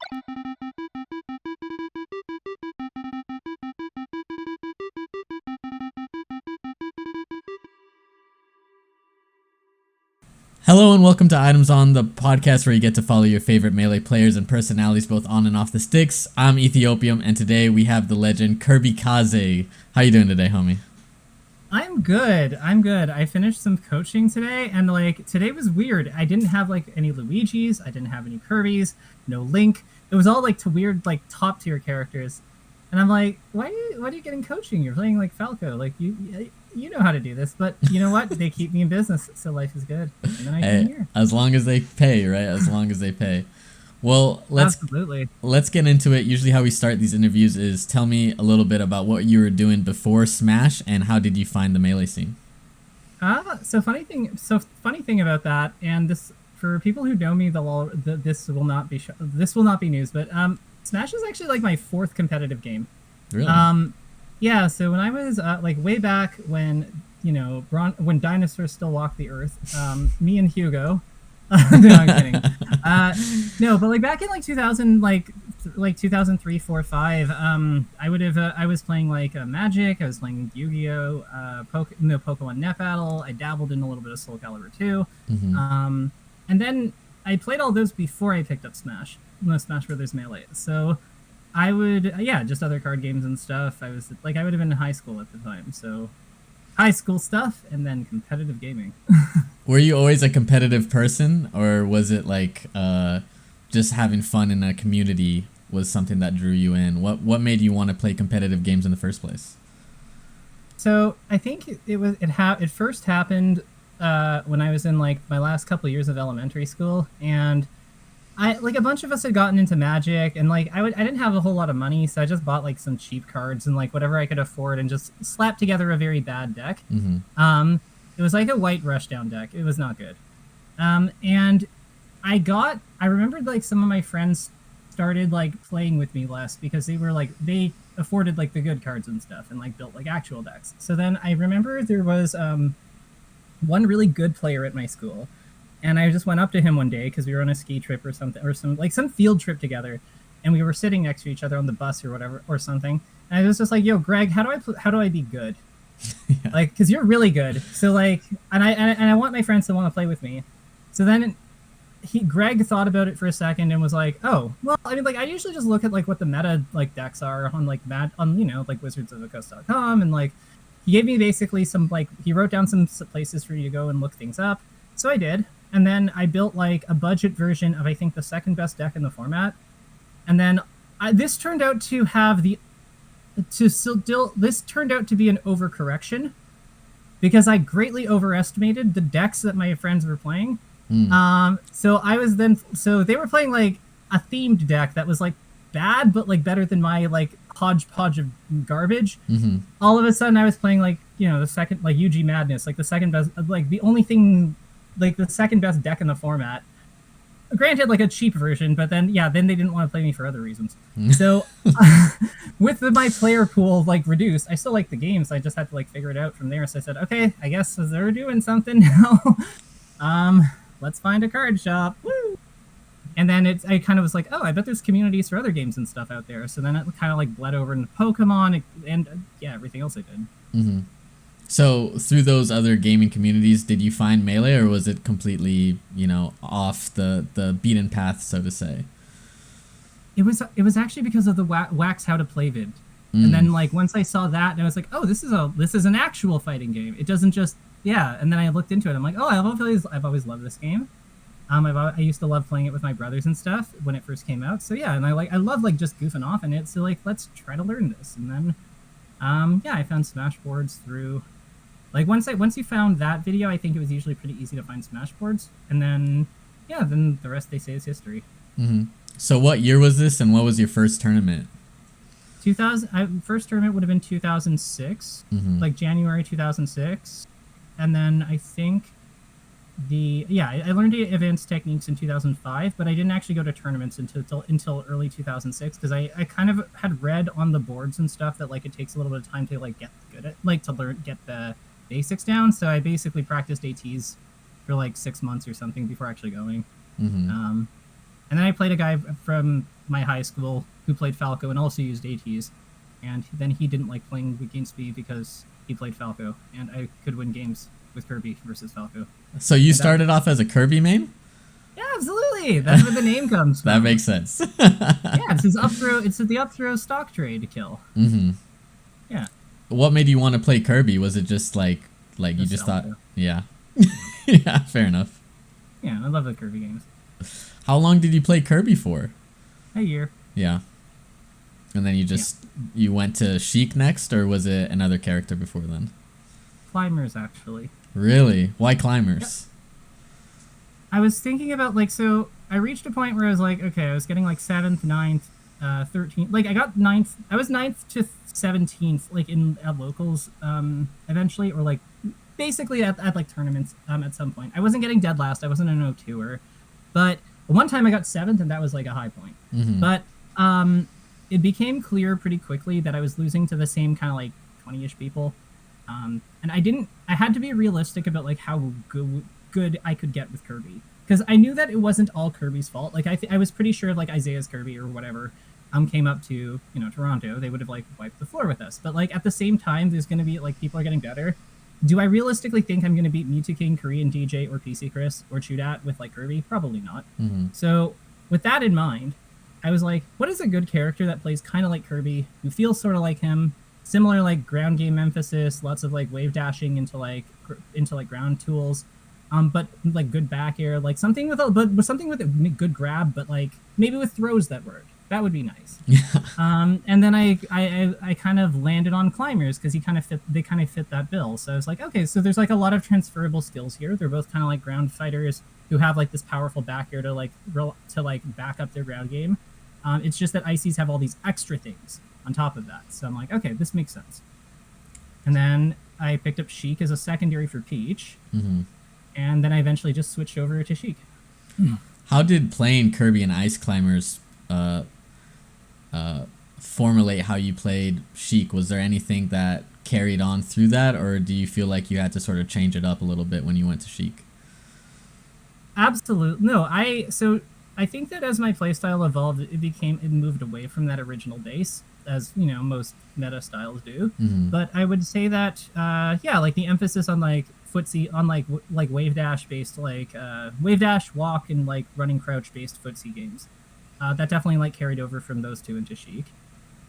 Hello and welcome to Items On, the podcast where you get to follow your favorite Melee players and personalities both on and off the sticks. I'm Ethiopium, and today we have the legend KirbyKaze. How you doing today, homie? I'm good. I finished some coaching today, and today was weird. I didn't have any Luigis, I didn't have any Kirbys, no Link. It was all to weird top tier characters. And I'm like, why are you getting coaching? You're playing Falco. You know how to do this, but you know what? They keep me in business, so life is good. And then I came here. As long as they pay, right? As long as they pay. Well, let's get into it. Usually how we start these interviews is tell me a little bit about what you were doing before Smash and how did you find the Melee scene? So funny thing about that, and this for people who know me, this will not be news, but Smash is actually my fourth competitive game. Really? Yeah, so when I was way back when when dinosaurs still walked the earth, me and Hugo. No, I'm kidding. No, but back in 2000, 2003, 4, 5, I was playing Magic. I was playing Yu-Gi-Oh, Pokemon Net Battle. I dabbled in a little bit of Soul Calibur 2. Mm-hmm. And then I played all those before I picked up Smash Brothers Melee. So I would, just other card games and stuff. I was I would have been in high school at the time, so high school stuff and then competitive gaming. Were you always a competitive person, or was it just having fun in a community was something that drew you in? What made you want to play competitive games in the first place? So I think it first happened when I was in my last couple of years of elementary school, and a bunch of us had gotten into Magic, and I didn't have a whole lot of money, so I just bought some cheap cards and whatever I could afford, and just slapped together a very bad deck. Mm-hmm. It was a white rushdown deck. It was not good. And I remembered some of my friends started playing with me less because they were they afforded the good cards and stuff and built actual decks. So then I remember there was one really good player at my school. And I just went up to him one day because we were on a ski trip or something, or some field trip together, and we were sitting next to each other on the bus or whatever or something. And I was just like, "Yo, Greg, how do I be good? Yeah. Because you're really good. So and I want my friends to want to play with me." So then Greg thought about it for a second and was like, "Oh, well, I mean, I usually just look at what the meta decks are on wizardsofthecoast.com, and he gave me basically some he wrote down some places for you to go and look things up. So I did." And then I built a budget version of I think the second best deck in the format, and then this turned out to be an overcorrection because I greatly overestimated the decks that my friends were playing. So they were playing a themed deck that was bad but better than my hodgepodge of garbage. Mm-hmm. All of a sudden I was playing the second UG Madness, the second best, the only thing. The second best deck in the format. Granted, a cheap version, but then they didn't want to play me for other reasons. So, with my player pool reduced, I still like the game, so I just had to figure it out from there. So I said, okay, I guess they're doing something now. Let's find a card shop. Woo! And then I kind of was like, oh, I bet there's communities for other games and stuff out there. So then it kind of bled over into Pokemon and everything else I did. Mm-hmm. So through those other gaming communities, did you find Melee, or was it completely, off the beaten path, so to say? It was actually because of the Wax How to Play vid. And then once I saw that, and I was like, oh, this is an actual fighting game. It doesn't just And then I looked into it. I'm like, oh, I've always loved this game. I used to love playing it with my brothers and stuff when it first came out. So and I love just goofing off in it. So let's try to learn this. And then I found Smashboards through. Once you found that video, I think it was usually pretty easy to find Smashboards, and then the rest they say is history. Mm-hmm. So what year was this, and what was your first tournament? First tournament would have been 2006, January 2006, and then I think I learned the advanced techniques in 2005, but I didn't actually go to tournaments until early 2006 because I kind of had read on the boards and stuff that it takes a little bit of time to get good at to get the basics down. So I basically practiced ATs for 6 months or something before actually going. Mm-hmm. And then I played a guy from my high school who played Falco and also used ATs, and then he didn't like playing against me because he played Falco, and I could win games with Kirby versus Falco. So you started off as a Kirby main? Yeah, absolutely. That's where the name comes from. That makes sense. Yeah, it's his up throw. It's the up throw stock trade to kill. Mm-hmm. Yeah. What made you want to play Kirby? Was it just like you just thought? Yeah. Yeah, fair enough. Yeah, I love the Kirby games. How long did you play Kirby for? A year. Yeah. And then you went to Sheik next, or was it another character before then? Climbers, actually. Really? Why Climbers? Yep. I was thinking about, like, so I reached a point where I was like, okay, I was getting like 7th, 9th, 13th. Like, I got 9th. I was 9th to 17th, like, at locals eventually, or like basically at like tournaments at some point. I wasn't getting dead last. I wasn't an O2er. But one time I got 7th, and that was like a high point. Mm-hmm. But it became clear pretty quickly that I was losing to the same kind of like 20-ish people. And I had to be realistic about like how good I could get with Kirby, because I knew that it wasn't all Kirby's fault. Like I was pretty sure like Isaiah's Kirby or whatever came up to Toronto, they would have like wiped the floor with us. But like at the same time, there's going to be like people are getting better. Do I realistically think I'm going to beat Mewtwo King, Korean DJ, or PC Chris, or Chudat with like Kirby? Probably not. Mm-hmm. So with that in mind, I was like, what is a good character that plays kind of like Kirby, who feels sort of like him, similar like ground game emphasis, lots of like wave dashing into like ground tools, but like good back air, like something with a good grab, but like maybe with throws that work. That would be nice. And then I kind of landed on Climbers because they kind of fit that bill. So I was like, okay, so there's like a lot of transferable skills here. They're both kind of like ground fighters who have like this powerful back air to back up their ground game. It's just that Ices have all these extra things on top of that. So I'm like, okay, this makes sense. And then I picked up Sheik as a secondary for Peach. Mm-hmm. And then I eventually just switched over to Sheik. How did playing Kirby and Ice Climbers formulate how you played Sheik? Was there anything that carried on through that, or do you feel like you had to sort of change it up a little bit when you went to Sheik? Absolutely. No, I think that as my playstyle evolved, it moved away from that original base, as most meta styles do. Mm-hmm. But I would say that like the emphasis on like footsie, on like wave dash based, like wave dash, walk, and like running crouch based footsie games, that definitely like carried over from those two into Sheik.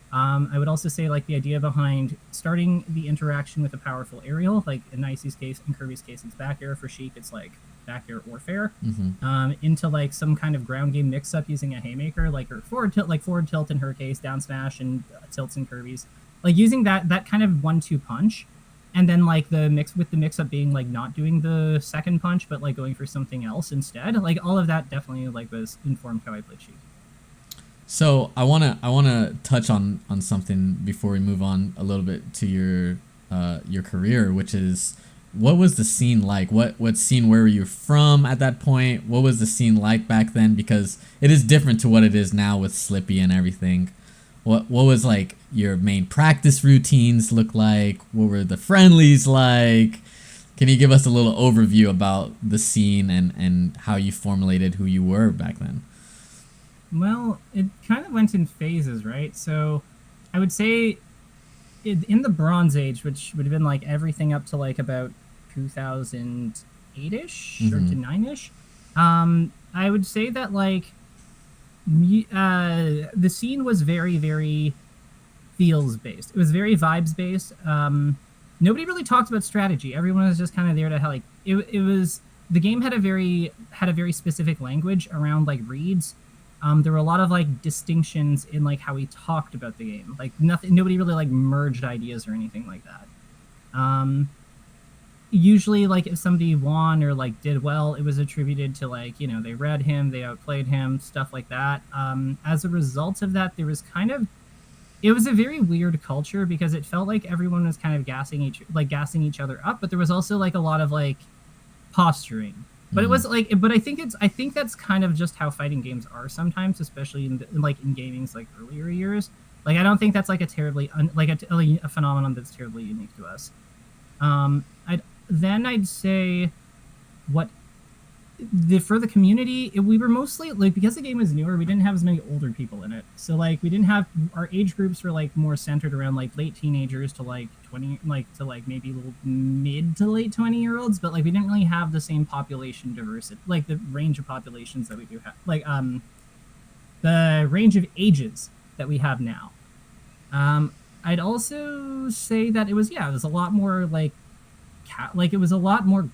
I would also say like the idea behind starting the interaction with a powerful aerial, like in Icy's case, in Kirby's case, it's back air. For Sheik, it's like back air or fair, into like some kind of ground game mix up using a haymaker, like or forward tilt in her case, down smash and tilts in Kirby's, like using that kind of 1-2 punch, and then like the mix up being like not doing the second punch but like going for something else instead. Like all of that definitely like was informed how I played Sheik. So I wanna touch on something before we move on a little bit to your career, which is, what was the scene like? What scene, where were you from at that point? What was the scene like back then? Because it is different to what it is now with Slippy and everything. What was like your main practice routines look like? What were the friendlies like? Can you give us a little overview about the scene and how you formulated who you were back then? Well, it kind of went in phases, right? So I would say in the Bronze Age, which would have been like everything up to like about 2008-ish or to 9-ish, I would say that like the scene was very, very feels based. It was very vibes based. Nobody really talked about strategy. Everyone was just kind of there to like it was the game had a very specific language around like reads. There were a lot of like distinctions in like how we talked about the game. Like nobody really like merged ideas or anything like that. Usually like if somebody won or like did well, it was attributed to like, they read him, they outplayed him, stuff like that. As a result of that, it was a very weird culture because it felt like everyone was kind of gassing each other up, but there was also like a lot of like posturing. But it was like, but I think that's kind of just how fighting games are sometimes, especially in gaming's like earlier years. Like I don't think that's like a terribly a phenomenon that's terribly unique to us. I'd say what for the community, we were mostly like, because the game was newer, we didn't have as many older people in it. So like we didn't have, our age groups were like more centered around like late teenagers to like 20, like to like maybe little mid to late 20-year-olds, but like we didn't really have the same population diversity, like the range of populations that we do have, like the range of ages that we have now. I'd also say that it was a lot more like it was a lot more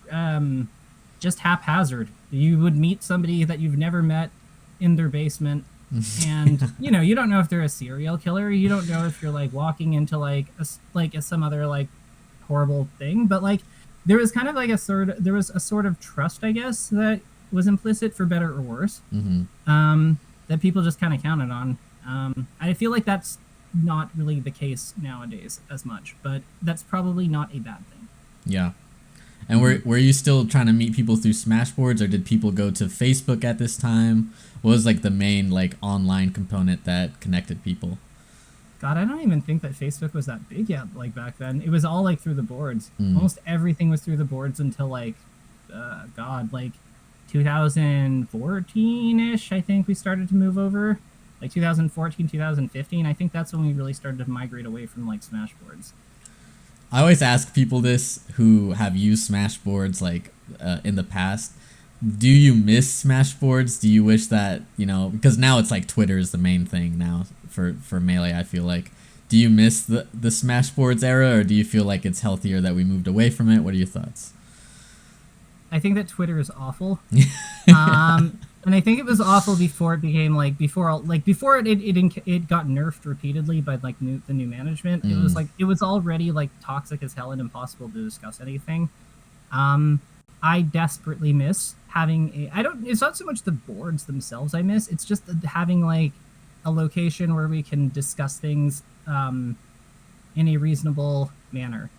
just haphazard. You would meet somebody that you've never met in their basement, and you don't know if they're a serial killer. You don't know if you're like walking into like some other like horrible thing. But like there was kind of like a sort of trust, I guess, that was implicit, for better or worse, that people just kind of counted on. I feel like that's not really the case nowadays as much, but that's probably not a bad thing. Yeah. And were you still trying to meet people through Smashboards, or did people go to Facebook at this time? What was like the main like online component that connected people? God, I don't even think that Facebook was that big yet. Like back then, it was all like through the boards. Almost everything was through the boards until like, like 2014-ish. I think we started to move over. Like 2014, 2015. I think that's when we really started to migrate away from like Smashboards. I always ask people this who have used Smashboards like in the past. Do you miss Smashboards? Do you wish that, because now it's like Twitter is the main thing now for Melee, I feel like. Do you miss the Smashboards era, or do you feel like it's healthier that we moved away from it? What are your thoughts? I think that Twitter is awful. And I think it was awful before it became like before it got nerfed repeatedly by like the new management. It was like it was already like toxic as hell and impossible to discuss anything. I desperately miss having it's not so much the boards themselves I miss, it's just having like a location where we can discuss things in a reasonable manner,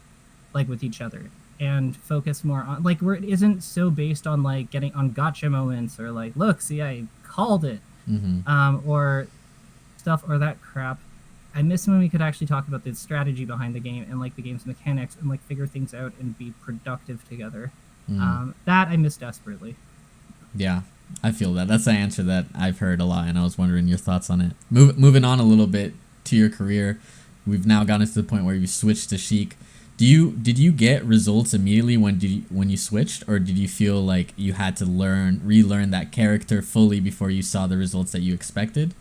like with each other, and focus more on like where it isn't so based on like getting on gotcha moments or like, look, see, I called it, or stuff or that crap. I miss when we could actually talk about the strategy behind the game and like the game's mechanics and like figure things out and be productive together. That I miss desperately. Yeah, I feel that. That's the answer that I've heard a lot, and I was wondering your thoughts on it. Moving on a little bit to your career, we've now gotten to the point where you switched to Sheik. Did you get results immediately when you switched, or did you feel like you had to relearn that character fully before you saw the results that you expected?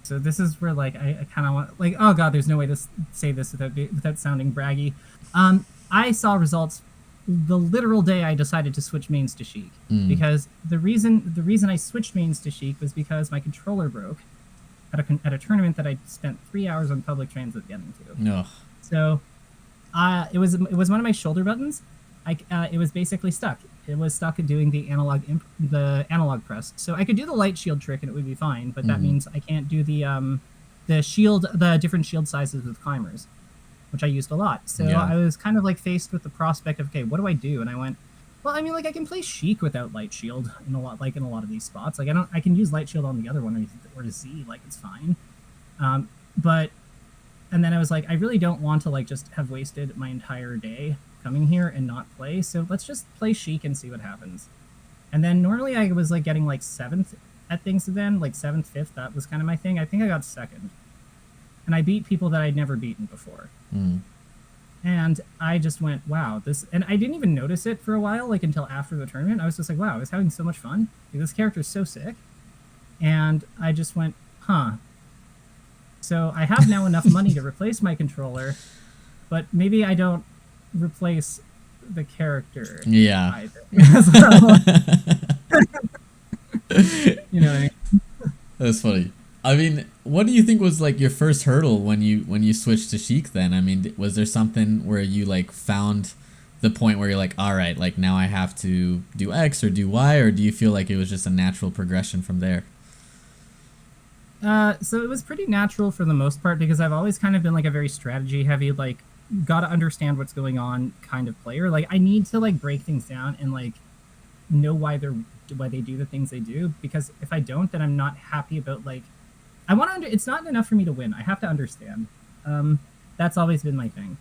So this is where like I kind of want, like, oh god, there's no way to say this without sounding braggy. I saw results the literal day I decided to switch mains to Sheik, because the reason I switched mains to Sheik was because my controller broke at a tournament that I spent 3 hours on public transit getting to. No. So it was one of my shoulder buttons. It was basically stuck. It was stuck at doing the analog press. So I could do the light shield trick and it would be fine, but that means I can't do the different shield sizes with climbers, which I used a lot. So I was kind of like faced with the prospect of, okay, what do I do? And I went, well, I mean, like I can play Sheik without light shield in a lot of these spots. Like I can use light shield on the other one or to Z, like it's fine. And then I was like, I really don't want to like just have wasted my entire day coming here and not play. So let's just play Sheik and see what happens. And then normally I was like getting like 7th at things then, like 7th, 5th. That was kind of my thing. I think I got 2nd. And I beat people that I'd never beaten before. And I just went, wow, this, and I didn't even notice it for a while, like until after the tournament. I was just like, wow, I was having so much fun. Like, this character's so sick. And I just went, huh. So I have now enough money to replace my controller, but maybe I don't replace the character. Yeah. Either. So, you know what I mean? That's funny. I mean, what do you think was like your first hurdle when you switched to Sheik then? I mean, was there something where you like found the point where you're like, all right, like now I have to do X or do Y, or do you feel like it was just a natural progression from there? So it was pretty natural for the most part, because I've always kind of been like a very strategy heavy, like gotta understand what's going on kind of player. Like I need to like break things down and like know why they do the things they do, because if I don't, then I'm not happy about like, I want to it's not enough for me to win. I have to understand. That's always been my thing.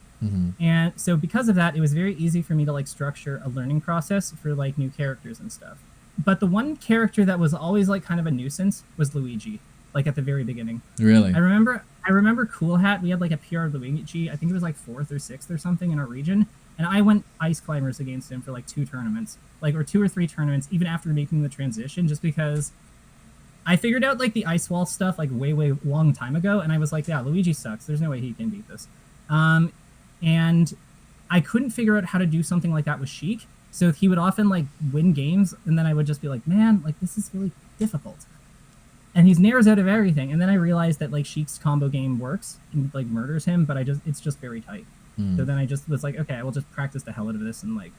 And so because of that, it was very easy for me to like structure a learning process for like new characters and stuff. But the one character that was always like kind of a nuisance was Luigi, like at the very beginning. Really? I remember Cool Hat, we had like a PR Luigi, I think it was like 4th or 6th or something in our region, and I went ice climbers against him for like 2 tournaments, like, or 2 or 3 tournaments, even after making the transition, just because I figured out like the ice wall stuff like way long time ago, and I was like, yeah, Luigi sucks. There's no way he can beat this. And I couldn't figure out how to do something like that with Sheik. So he would often like win games, and then I would just be like, man, like this is really difficult. And he's nairs out of everything. And then I realized that like Sheik's combo game works and like murders him, but it's just very tight. So then I just was like, okay, I will just practice the hell out of this and like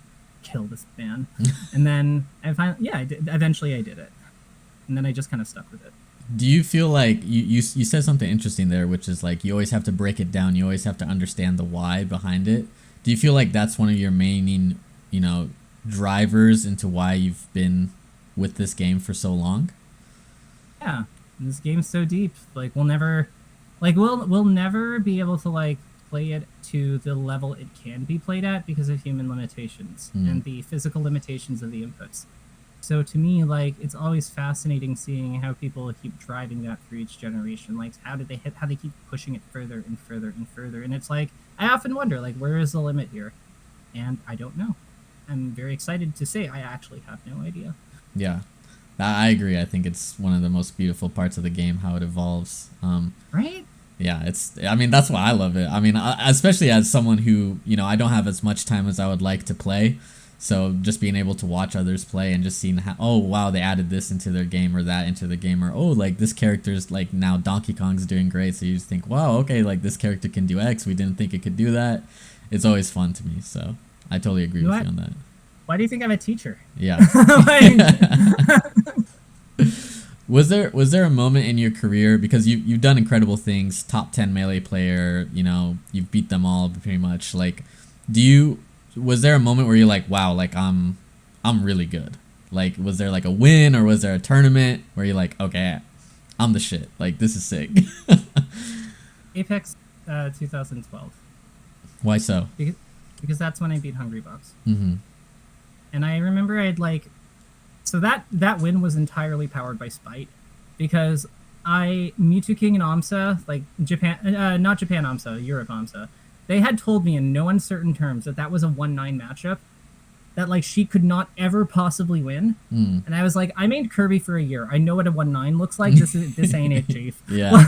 kill this man. And then I finally, yeah, eventually I did it. And then I just kind of stuck with it. Do you feel like you said something interesting there, which is like you always have to break it down. You always have to understand the why behind it. Do you feel like that's one of your main, drivers into why you've been with this game for so long? Yeah, this game's so deep. Like we'll never be able to like play it to the level it can be played at because of human limitations and the physical limitations of the inputs. So to me, like, it's always fascinating seeing how people keep driving that for each generation. Like, how they keep pushing it further and further and further. And it's like, I often wonder, like, where is the limit here? And I don't know. I'm very excited to say I actually have no idea. Yeah, I agree. I think it's one of the most beautiful parts of the game, how it evolves. Right? Yeah, that's why I love it. I mean, especially as someone who, I don't have as much time as I would like to play. So just being able to watch others play and just seeing how, oh wow, they added this into their game or that into the game, or oh, like this character's like now Donkey Kong's doing great, so you just think, wow, okay, like this character can do X, we didn't think it could do that. It's always fun to me, so I totally agree with you on that. Why do you think I'm a teacher? Yeah. Was there a moment in your career, because you've done incredible things, top 10 Melee player, you've beat them all pretty much, like, was there a moment where you're like, wow, like I'm really good? Like, was there like a win, or was there a tournament where you're like, okay, I'm the shit, like this is sick? Apex 2012. Why so? Because that's when I beat Hungry Box. And I remember so that win was entirely powered by spite, because Mewtwo King and AMSA, like Japan, not Japan AMSA, Europe AMSA, they had told me in no uncertain terms that was a 1-9 matchup, that like she could not ever possibly win. And I was like, I made Kirby for a year. I know what a 1-9 looks like. This ain't it, Chief. Yeah.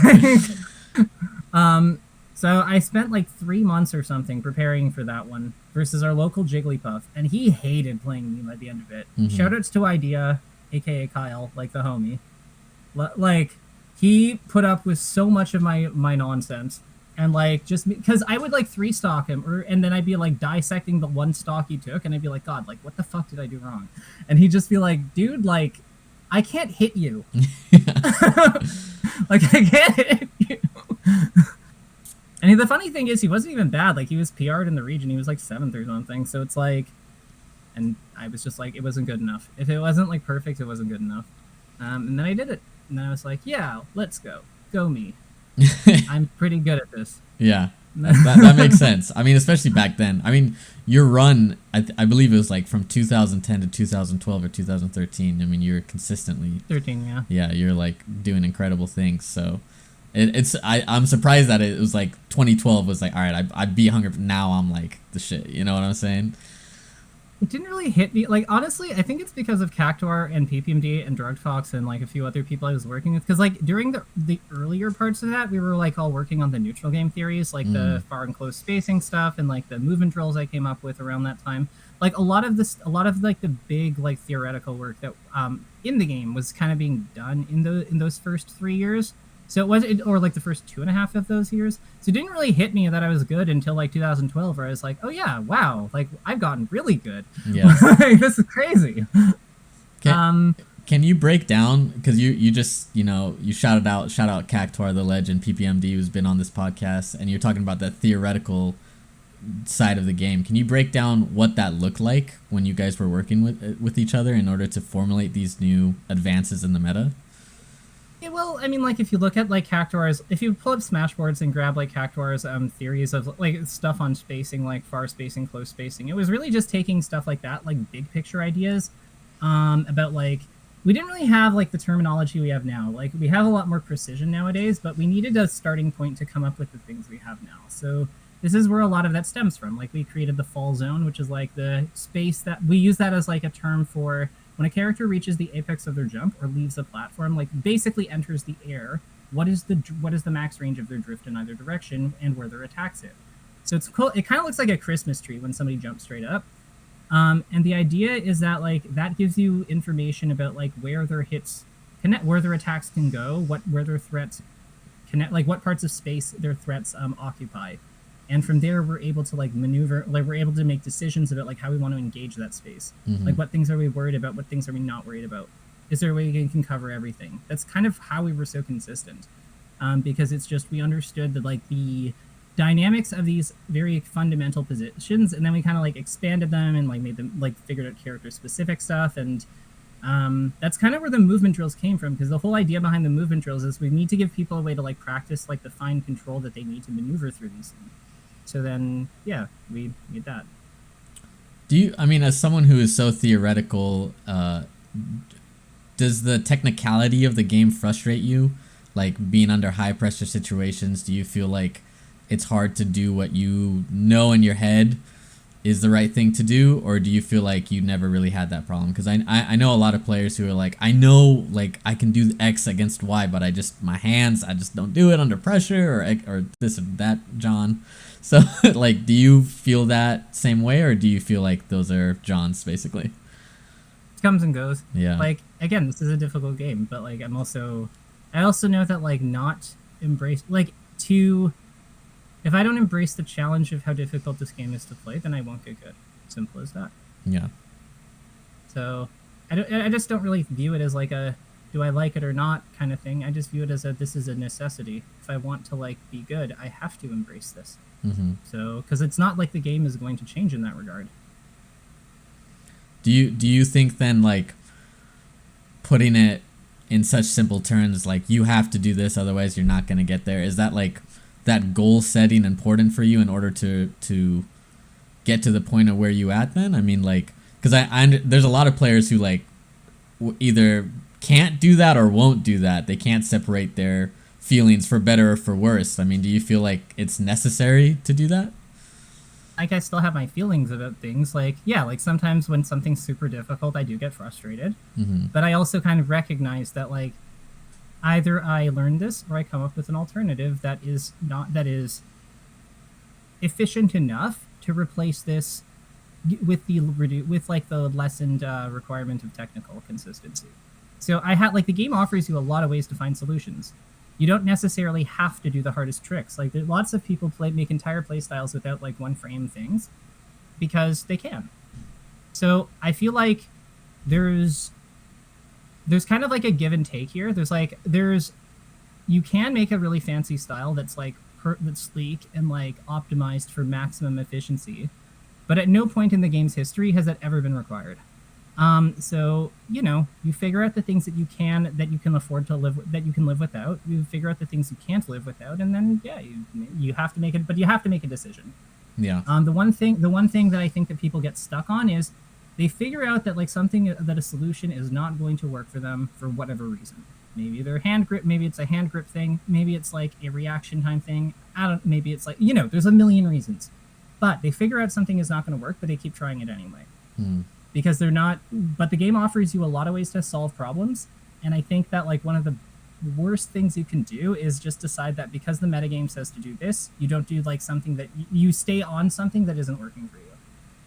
So I spent like 3 months or something preparing for that one versus our local Jigglypuff, and he hated playing me by the end of it. Shoutouts to Idea, aka Kyle, like the homie. Like he put up with so much of my nonsense. And like, just because I would like 3-stock him, and then I'd be like dissecting the 1 stock he took, and I'd be like, God, like what the fuck did I do wrong? And he'd just be like, dude, like I can't hit you. Like I can't hit you. And the funny thing is, he wasn't even bad. Like he was PR'd in the region. He was like 7th or something. So it's like, and I was just like, it wasn't good enough. If it wasn't like perfect, it wasn't good enough. And then I did it, and then I was like, yeah, let's go me. I'm pretty good at this. Yeah, that makes sense. I mean, especially back then. I mean, your run, I believe it was like from 2010 to 2012 or 2013. I mean, you're consistently 13, yeah. Yeah, you're like doing incredible things. So I'm surprised that it was like 2012 was like, all right, I beat Hunger, now I'm like the shit. You know what I'm saying? It didn't really hit me. Like, honestly, I think it's because of Cactuar and PPMD and Drug Fox and, like, a few other people I was working with. Because, like, during the earlier parts of that, we were, like, all working on the neutral game theories, like the far and close spacing stuff and, like, the movement drills I came up with around that time. Like, a lot of, like, the big, like, theoretical work that in the game was kind of being done in those first 3 years. So it wasn't, or like the first 2.5 of those years. So it didn't really hit me that I was good until like 2012, where I was like, oh yeah, wow, like I've gotten really good. Yeah, like, this is crazy. Can you break down, because you just you shout out Cactuar the legend, PPMD, who's been on this podcast, and you're talking about that theoretical side of the game. Can you break down what that looked like when you guys were working with each other in order to formulate these new advances in the meta? Yeah, well, I mean, like if you look at like Cactuar's, if you pull up Smashboards and grab like Cactuar's theories of like stuff on spacing, like far spacing, close spacing, it was really just taking stuff like that, like big picture ideas, about like we didn't really have like the terminology we have now. Like we have a lot more precision nowadays, but we needed a starting point to come up with the things we have now. So this is where a lot of that stems from. Like we created the fall zone, which is like the space that we use that as like a term for when a character reaches the apex of their jump or leaves a platform, like basically enters the air. What is the max range of their drift in either direction and where their attacks hit? So it's cool. It kind of looks like a Christmas tree when somebody jumps straight up. And the idea is that like that gives you information about like where their hits connect, where their attacks can go, where their threats connect, like what parts of space their threats occupy. And from there we're able to like maneuver, like we're able to make decisions about like how we want to engage that space. Like what things are we worried about, what things are we not worried about, is there a way we can cover everything? That's kind of how we were so consistent, because it's just we understood that like the dynamics of these very fundamental positions, and then we kind of like expanded them and like made them like figured out character specific stuff. And that's kind of where the movement drills came from, because the whole idea behind the movement drills is we need to give people a way to like practice like the fine control that they need to maneuver through these things. So then, yeah, we made that. Do you, I mean, as someone who is so theoretical, does the technicality of the game frustrate you? Like being under high pressure situations, do you feel like it's hard to do what you know in your head is the right thing to do, or do you feel like you never really had that problem? Because I know a lot of players who are like, I know like I can do X against Y, but I just don't do it under pressure, or this or that, John. So like, do you feel that same way, or do you feel like those are John's basically? It comes and goes. Yeah. Like again, this is a difficult game, but like I also know that like not embrace like to if I don't embrace the challenge of how difficult this game is to play, then I won't get good. Simple as that. Yeah. So I just don't really view it as like a do I like it or not kind of thing. I just view it as this is a necessity. If I want to like be good, I have to embrace this. So because it's not like the game is going to change in that regard. Do you think then, like, putting it in such simple terms, like you have to do this, otherwise you're not going to get there, is that like that goal setting important for you in order to get to the point of where you at then? I mean, like, because I there's a lot of players who like either can't do that or won't do that. They can't separate their feelings for better or for worse. I mean, do you feel like it's necessary to do that? Like I still have my feelings about things. Like yeah, like sometimes when something's super difficult, I do get frustrated. But I also kind of recognize that like either I learn this or I come up with an alternative that is efficient enough to replace this with like the lessened requirement of technical consistency. So I had like the game offers you a lot of ways to find solutions. You don't necessarily have to do the hardest tricks. Like there, lots of people make entire play styles without like one frame things because they can. So I feel like there's kind of like a give and take here. You can make a really fancy style that's like that's sleek and like optimized for maximum efficiency, but at no point in the game's history has that ever been required. So you figure out the things that you can afford to that you can live without. You figure out the things you can't live without, and then yeah, you have to make it. But you have to make a decision. Yeah. The one thing that I think that people get stuck on is they figure out that like a solution is not going to work for them for whatever reason. Maybe their hand grip, maybe it's a hand grip thing, maybe it's like a reaction time thing. Maybe it's like there's a million reasons, but they figure out something is not going to work, but they keep trying it anyway. Because they're not, but the game offers you a lot of ways to solve problems, and I think that like one of the worst things you can do is just decide that because the metagame says to do this, you don't do like something that you stay on something that isn't working for you,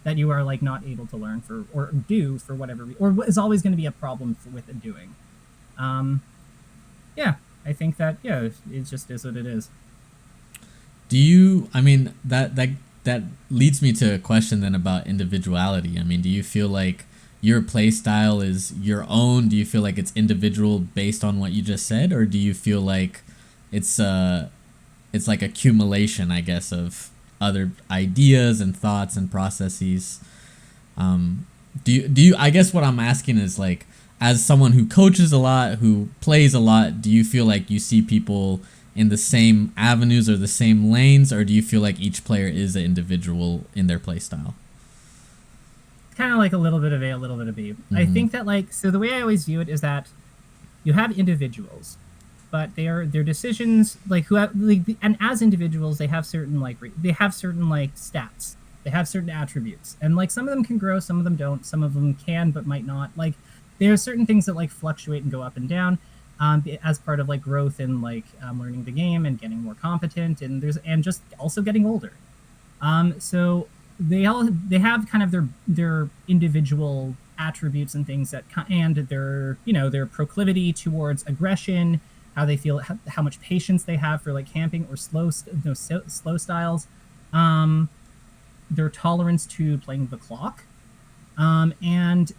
that you are like not able to learn for or do for whatever or is always going to be a problem with it doing. Yeah, I think that it just is what it is. Do you? I mean that leads me to a question then about individuality. I mean, do you feel like your play style is your own? Do you feel like it's individual based on what you just said, or do you feel like it's like accumulation, I guess, of other ideas and thoughts and processes? Do you? I guess what I'm asking is like, as someone who coaches a lot, who plays a lot, do you feel like you see people in the same avenues or the same lanes, or do you feel like each player is an individual in their play style? Kind of like a little bit of A, a little bit of B. I think that so the way I always view it is that you have individuals, but their decisions and as individuals they have certain stats, they have certain attributes, and like some of them can grow, some of them don't, some of them can but might not. Like there are certain things that like fluctuate and go up and down as part of like growth and learning the game and getting more competent, and just also getting older. So they have kind of their individual attributes and things and their proclivity towards aggression, how they feel, how much patience they have for like camping or slow styles, their tolerance to playing the clock, and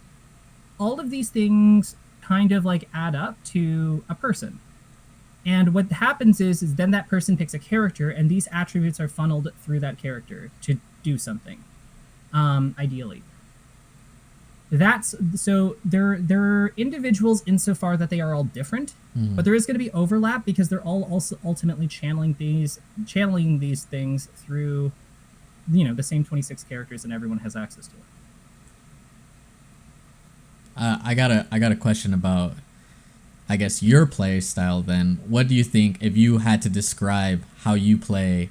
all of these things kind of like add up to a person. And what happens is then that person picks a character, and these attributes are funneled through that character to do something, ideally. So they're individuals insofar that they are all different, but there is going to be overlap because they're all also ultimately channeling these things through, the same 26 characters, and everyone has access to it. I got a question about, I guess, your play style then. What do you think, if you had to describe how you play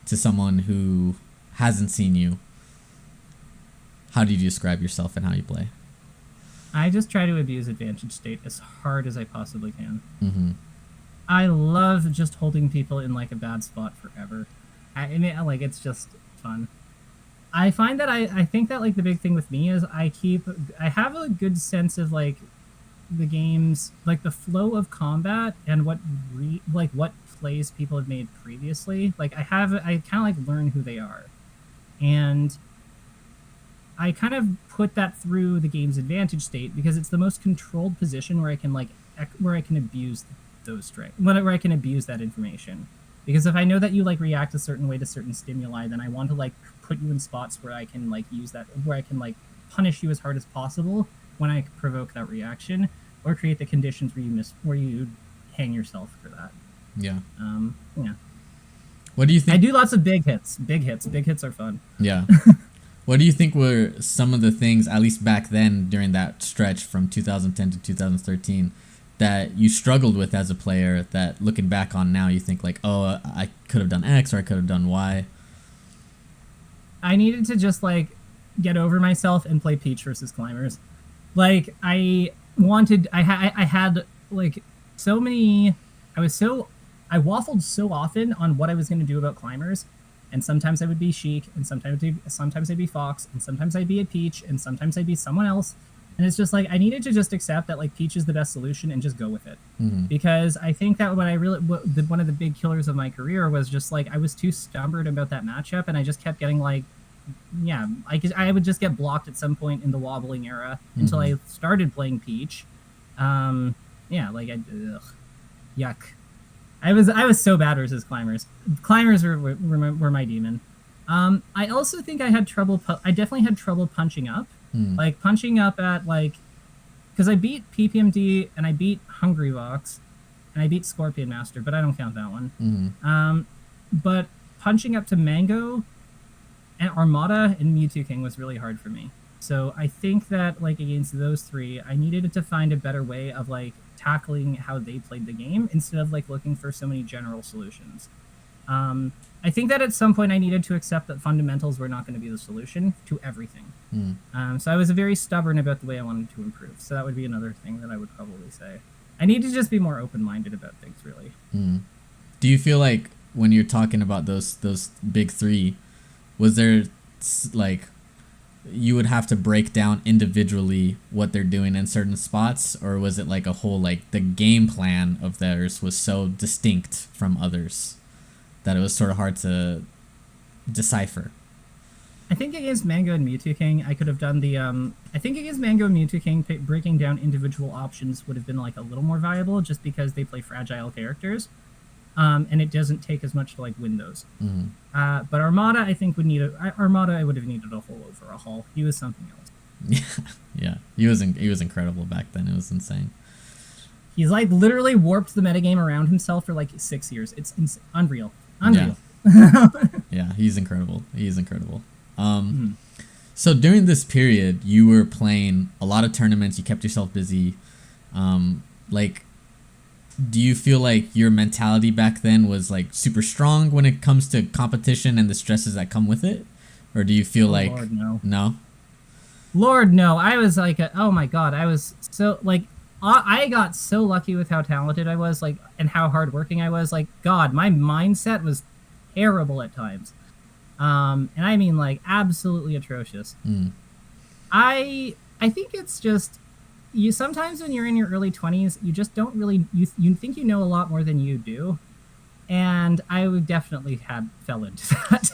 to someone who hasn't seen you, how do you describe yourself and how you play? I just try to abuse advantage state as hard as I possibly can. I love just holding people in like a bad spot forever. I mean, like, it's just fun. I find that I think that like the big thing with me is I have a good sense of like the game's like the flow of combat and what plays people have made previously. Like I kind of like learn who they are, and I kind of put that through the game's advantage state because it's the most controlled position where I can abuse those strengths, where I can abuse that information. Because if I know that you like react a certain way to certain stimuli, then I want to like put you in spots where I can like use that, where I can like punish you as hard as possible when I provoke that reaction, or create the conditions where you hang yourself for that. Yeah. Yeah. What do you think? I do lots of big hits. Big hits are fun. Yeah. What do you think were some of the things, at least back then during that stretch from 2010 to 2013, that you struggled with as a player that looking back on now you think like, oh, I could have done X or I could have done Y? I needed to just like get over myself and play Peach versus Climbers. Like I had like so many, I waffled so often on what I was going to do about Climbers, and sometimes I would be Sheik, and sometimes I'd be Fox, and sometimes I'd be a Peach, and sometimes I'd be someone else. And it's just like I needed to just accept that like Peach is the best solution and just go with it. Because I think that one of the big killers of my career was just like I was too stubborn about that matchup, and I just kept getting like, yeah, I would just get blocked at some point in the wobbling era until I started playing Peach. Yeah, like yuck. I was so bad versus Climbers. Climbers were my demon. I also think I definitely had trouble punching up. Like punching up at like, because I beat PPMD and I beat Hungry Vox and I beat Scorpion Master, but I don't count that one. But punching up to Mango and Armada and Mewtwo King was really hard for me. So I think that like against those three, I needed to find a better way of like tackling how they played the game instead of like looking for so many general solutions. I think that at some point I needed to accept that fundamentals were not going to be the solution to everything. So I was very stubborn about the way I wanted to improve. So that would be another thing that I would probably say. I need to just be more open-minded about things, really. Do you feel like when you're talking about those big three, was there like you would have to break down individually what they're doing in certain spots, or was it like a whole like the game plan of theirs was so distinct from others that it was sort of hard to decipher? I think against Mango and Mewtwo King, I could have done the I think against Mango and Mewtwo King, breaking down individual options would have been like a little more viable, just because they play fragile characters, and it doesn't take as much to like win those. But Armada, I think I would have needed a whole overhaul. He was something else. Yeah, yeah. He was incredible back then. It was insane. He's like literally warped the metagame around himself for like 6 years. It's unreal. Yeah. Unreal. Yeah, he's incredible. He's incredible. Mhm. So during this period, you were playing a lot of tournaments. You kept yourself busy. Like, do you feel like your mentality back then was like super strong when it comes to competition and the stresses that come with it, or do you feel Oh like Lord, no. no? Lord, no. I was like, oh my God. I was so like, I got so lucky with how talented I was, like, and how hardworking I was. Like, God, my mindset was terrible at times. And I mean like absolutely atrocious. Mm. I think it's just you sometimes when you're in your early 20s, you just don't really you think you know a lot more than you do. And I would definitely have fell into that.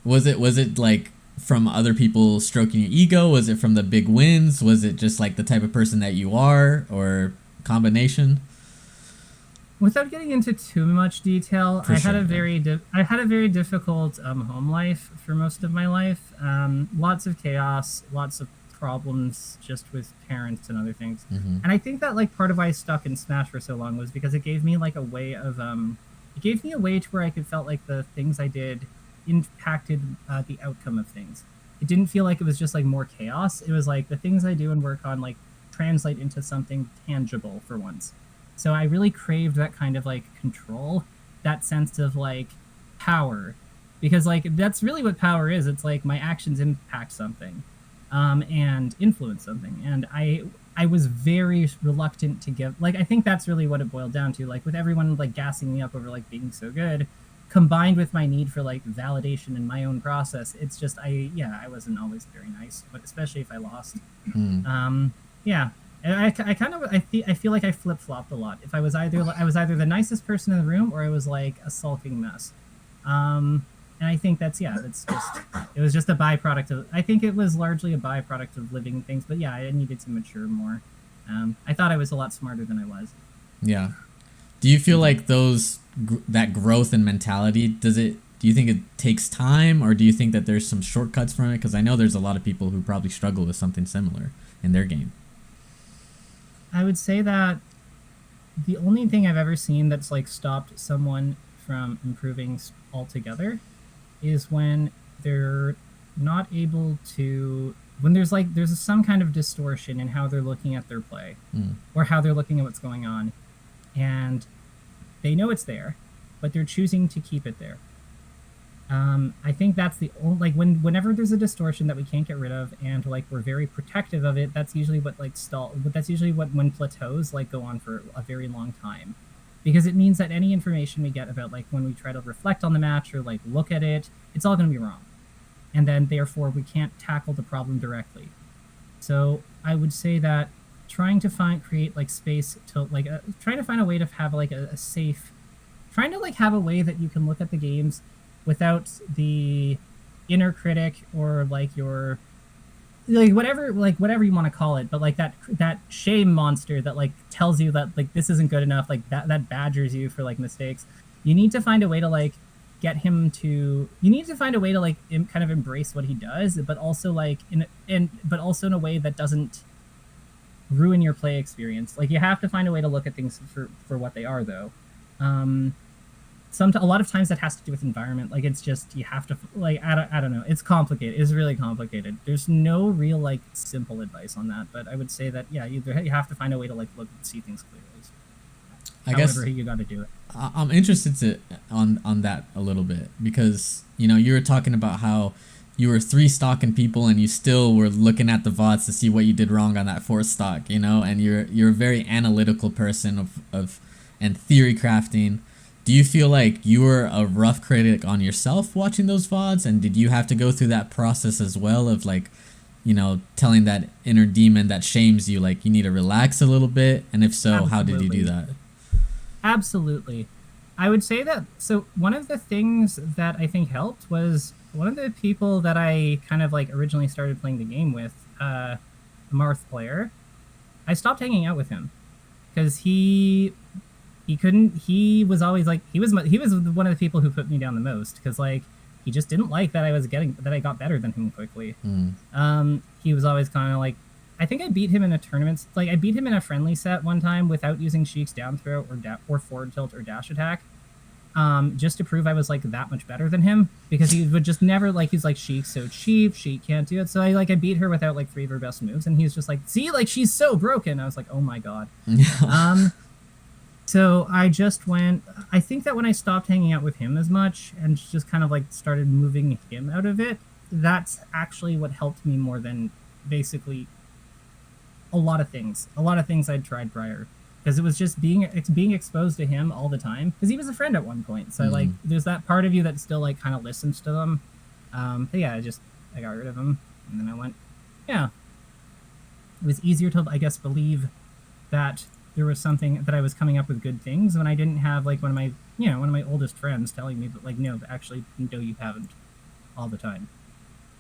Was it like from other people stroking your ego? Was it from the big wins? Was it just like the type of person that you are, or combination? Without getting into too much detail, For I had sure, a yeah. I had a very difficult home life for most of my life. Lots of chaos, lots of problems just with parents and other things. Mm-hmm. And I think that like part of why I stuck in Smash for so long was because it gave me like a way of it gave me a way to where I could felt like the things I did impacted the outcome of things. It didn't feel like it was just like more chaos. It was like the things I do and work on like translate into something tangible for once. So I really craved that kind of like control, that sense of like power, because like that's really what power is. It's like my actions impact something, and influence something. And I was very reluctant to give. Like I think that's really what it boiled down to. Like with everyone like gassing me up over like being so good, combined with my need for like validation in my own process, it's just I wasn't always very nice, but especially if I lost. Mm. Yeah, and I kind of I feel like I flip flopped a lot. If I was either the nicest person in the room or I was like a sulking mess. And I think that's that's just it was just a byproduct of. I think it was largely a byproduct of living things. But yeah, I needed to mature more. I thought I was a lot smarter than I was. Yeah. Do you feel like that growth in mentality, do you think it takes time, or do you think that there's some shortcuts from it? Because I know there's a lot of people who probably struggle with something similar in their game. I would say that the only thing I've ever seen that's like stopped someone from improving altogether is when they're not able to when there's some kind of distortion in how they're looking at their play Mm. or how they're looking at what's going on, and they know it's there, but they're choosing to keep it there. I think that's the only like whenever there's a distortion that we can't get rid of, and like we're very protective of it. That's usually what like stall. But that's usually what when plateaus like go on for a very long time, because it means that any information we get about like when we try to reflect on the match or like look at it, it's all going to be wrong, and then therefore we can't tackle the problem directly. So I would say that trying to create like space to like trying to find a way to have like a safe, trying to like have a way that you can look at the games without the inner critic or like your like whatever you want to call it, but like that shame monster that like tells you that like this isn't good enough, like that badgers you for like mistakes. You need to find a way to like get him to you need to find a way to like kind of embrace what he does, but also like but also in a way that doesn't ruin your play experience. Like you have to find a way to look at things for what they are though. A lot of times that has to do with environment. Like it's just you have to like I don't know. It's complicated. It's really complicated. There's no real like simple advice on that. But I would say that you have to find a way to like look and see things clearly. I guess However you got to do it. I'm interested on that a little bit, because you were talking about how you were 3 stocking people and you still were looking at the VODs to see what you did wrong on that 4th stock, and you're a very analytical person of and theory crafting. Do you feel like you were a rough critic on yourself watching those VODs, and did you have to go through that process as well of like, telling that inner demon that shames you like you need to relax a little bit? And if so, how did you do that? Absolutely. I would say that so one of the things that I think helped was one of the people that I kind of like originally started playing the game with, a Marth player. I stopped hanging out with him because he was always like he was one of the people who put me down the most, because like he just didn't like that I got better than him quickly. He was always kind of like, I think I beat him in a tournament. Like I beat him in a friendly set one time without using Sheik's down throw or forward tilt or dash attack. Just to prove I was like that much better than him, because he would just never like, he's like, Sheik's so cheap, Sheik can't do it. So I beat her without like 3 of her best moves, and he's just like, see, like she's so broken. I was like, oh my god. So I just went, I think that when I stopped hanging out with him as much and just kind of like started moving him out of it, that's actually what helped me more than basically a lot of things I'd tried prior. Because it was just being exposed to him all the time, because he was a friend at one point. So like there's that part of you that still like kind of listens to them. But yeah, I got rid of him, and then I went, yeah. It was easier to, I guess, believe that there was something, that I was coming up with good things when I didn't have like one of my oldest friends telling me that like, no, actually, no, you haven't, all the time.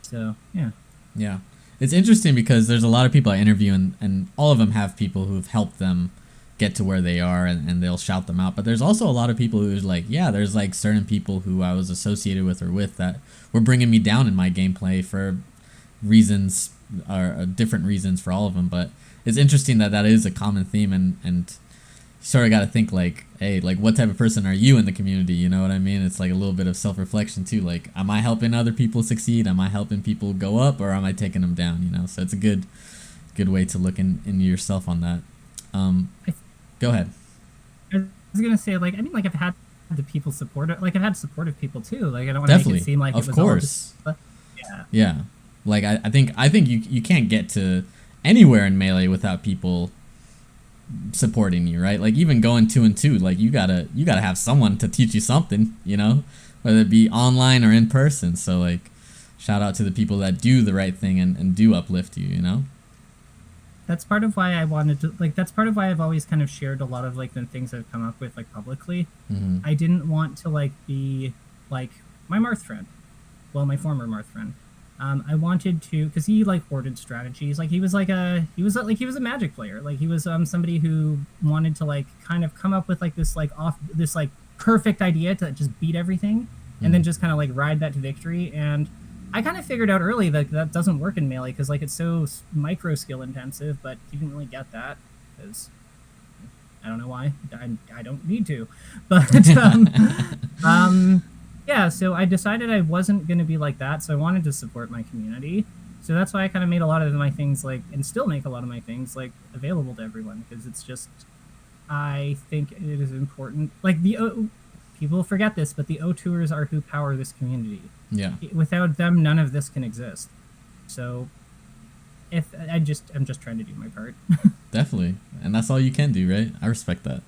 So yeah. Yeah, it's interesting because there's a lot of people I interview, and all of them have people who've helped them get to where they are, and they'll shout them out. But there's also a lot of people who's like, yeah, there's like certain people who I was associated with that were bringing me down in my gameplay for reasons, or different reasons for all of them. But it's interesting that is a common theme, and you sort of got to think like, hey, like what type of person are you in the community? You know what I mean? It's like a little bit of self-reflection too. Like, am I helping other people succeed? Am I helping people go up, or am I taking them down? You know, so it's a good way to look into yourself on that. Go ahead. I was gonna say, like, I mean, like, I've had the people support it. Like, I've had supportive people too. Like, I don't want to make it seem like it was all just, yeah. Like, I think you can't get to anywhere in Melee without people supporting you, right? Like, even going 2-2, like, you gotta have someone to teach you something, you know, whether it be online or in person. So like, shout out to the people that do the right thing and do uplift you, you know. That's part of why I wanted to, like, that's part of why I've always kind of shared a lot of, like, the things I've come up with, like, publicly. I didn't want to, like, be, like, my Marth friend. Well, my former Marth friend. I wanted to, because he, like, hoarded strategies. Like, he was a Magic player. Like, he was somebody who wanted to, like, kind of come up with, like, this perfect idea to just beat everything, and then just kind of, like, ride that to victory. And I kind of figured out early that that doesn't work in Melee, because like it's so micro skill intensive, but he didn't really get that, because I don't know why. I don't need to. But yeah, so I decided I wasn't going to be like that, so I wanted to support my community. So that's why I kind of made a lot of my things, like, and still make a lot of my things, like, available to everyone, because it's just, I think it is important. Like, people forget this, but the O-Tours are who power this community. Yeah. Without them, none of this can exist. So, I'm just trying to do my part. Definitely, and that's all you can do, right? I respect that.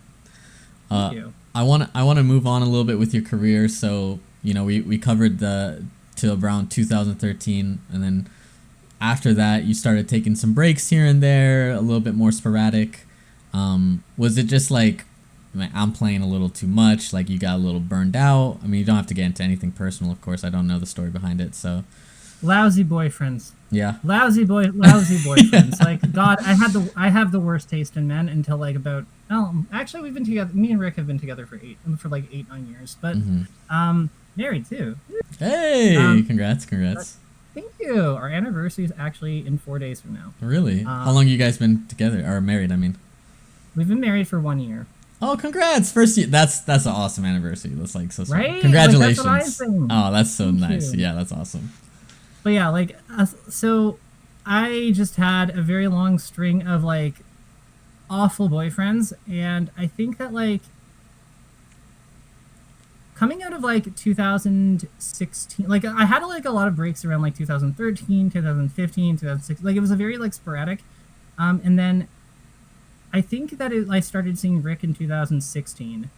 Thank you. I want to move on a little bit with your career. So, you know, we covered to around 2013, and then after that, you started taking some breaks here and there, a little bit more sporadic. Was it just like, I'm playing a little too much, like you got a little burned out? I mean, you don't have to get into anything personal, of course. I don't know the story behind it, so. Lousy boyfriends. Yeah. Lousy boyfriends. Like, God, I have the worst taste in men until like about, actually we've been together, me and Rick have been together for 9 years, but married too. Hey, congrats. Thank you. Our anniversary is actually in 4 days from now. Really? How long you guys been together, or married, I mean? We've been married for 1 year. Oh, congrats! First year. That's an awesome anniversary. That's like so sweet. Right? Congratulations! Like, that's what I think. Oh, that's so Thank nice. you. Yeah, that's awesome. But yeah, like, so I just had a very long string of like awful boyfriends, and I think that like coming out of like 2016, like I had like a lot of breaks around like 2013, 2015, 2016. Like it was a very like sporadic, and then I think that I started seeing Rick in 2016.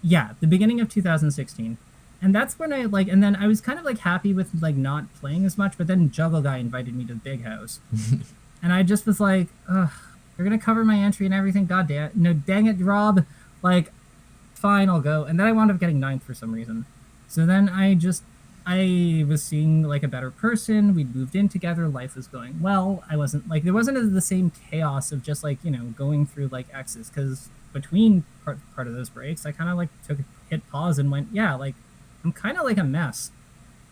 Yeah, the beginning of 2016. And that's when I like, and then I was kind of like happy with like not playing as much, but then Juggle Guy invited me to the big house. And I just was like, ugh, you're going to cover my entry and everything? God damn it. No, dang it, Rob. Like, fine, I'll go. And then I wound up getting 9th for some reason. So then I was seeing like a better person. We'd moved in together. Life was going well. I wasn't like, there wasn't the same chaos of just like, you know, going through like X's, because between part of those breaks, I kind of like hit pause and went, yeah, like I'm kind of like a mess.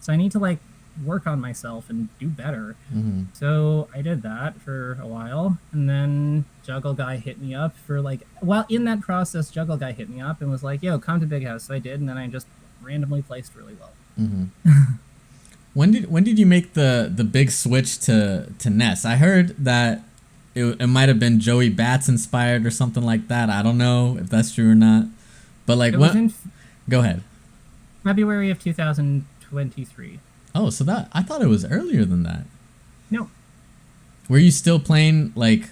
So I need to like work on myself and do better. So I did that for a while, and then Juggle Guy hit me up for like, well, in that process, Juggle Guy hit me up and was like, "Yo, come to Big House." So I did, and then I just randomly placed really well. When did you make the big switch to Ness? I heard that it might have been Joey Bats inspired or something like that. I don't know if that's true or not. But like, what? Go ahead. February of 2023. Oh, so that I thought it was earlier than that. No. Were you still playing like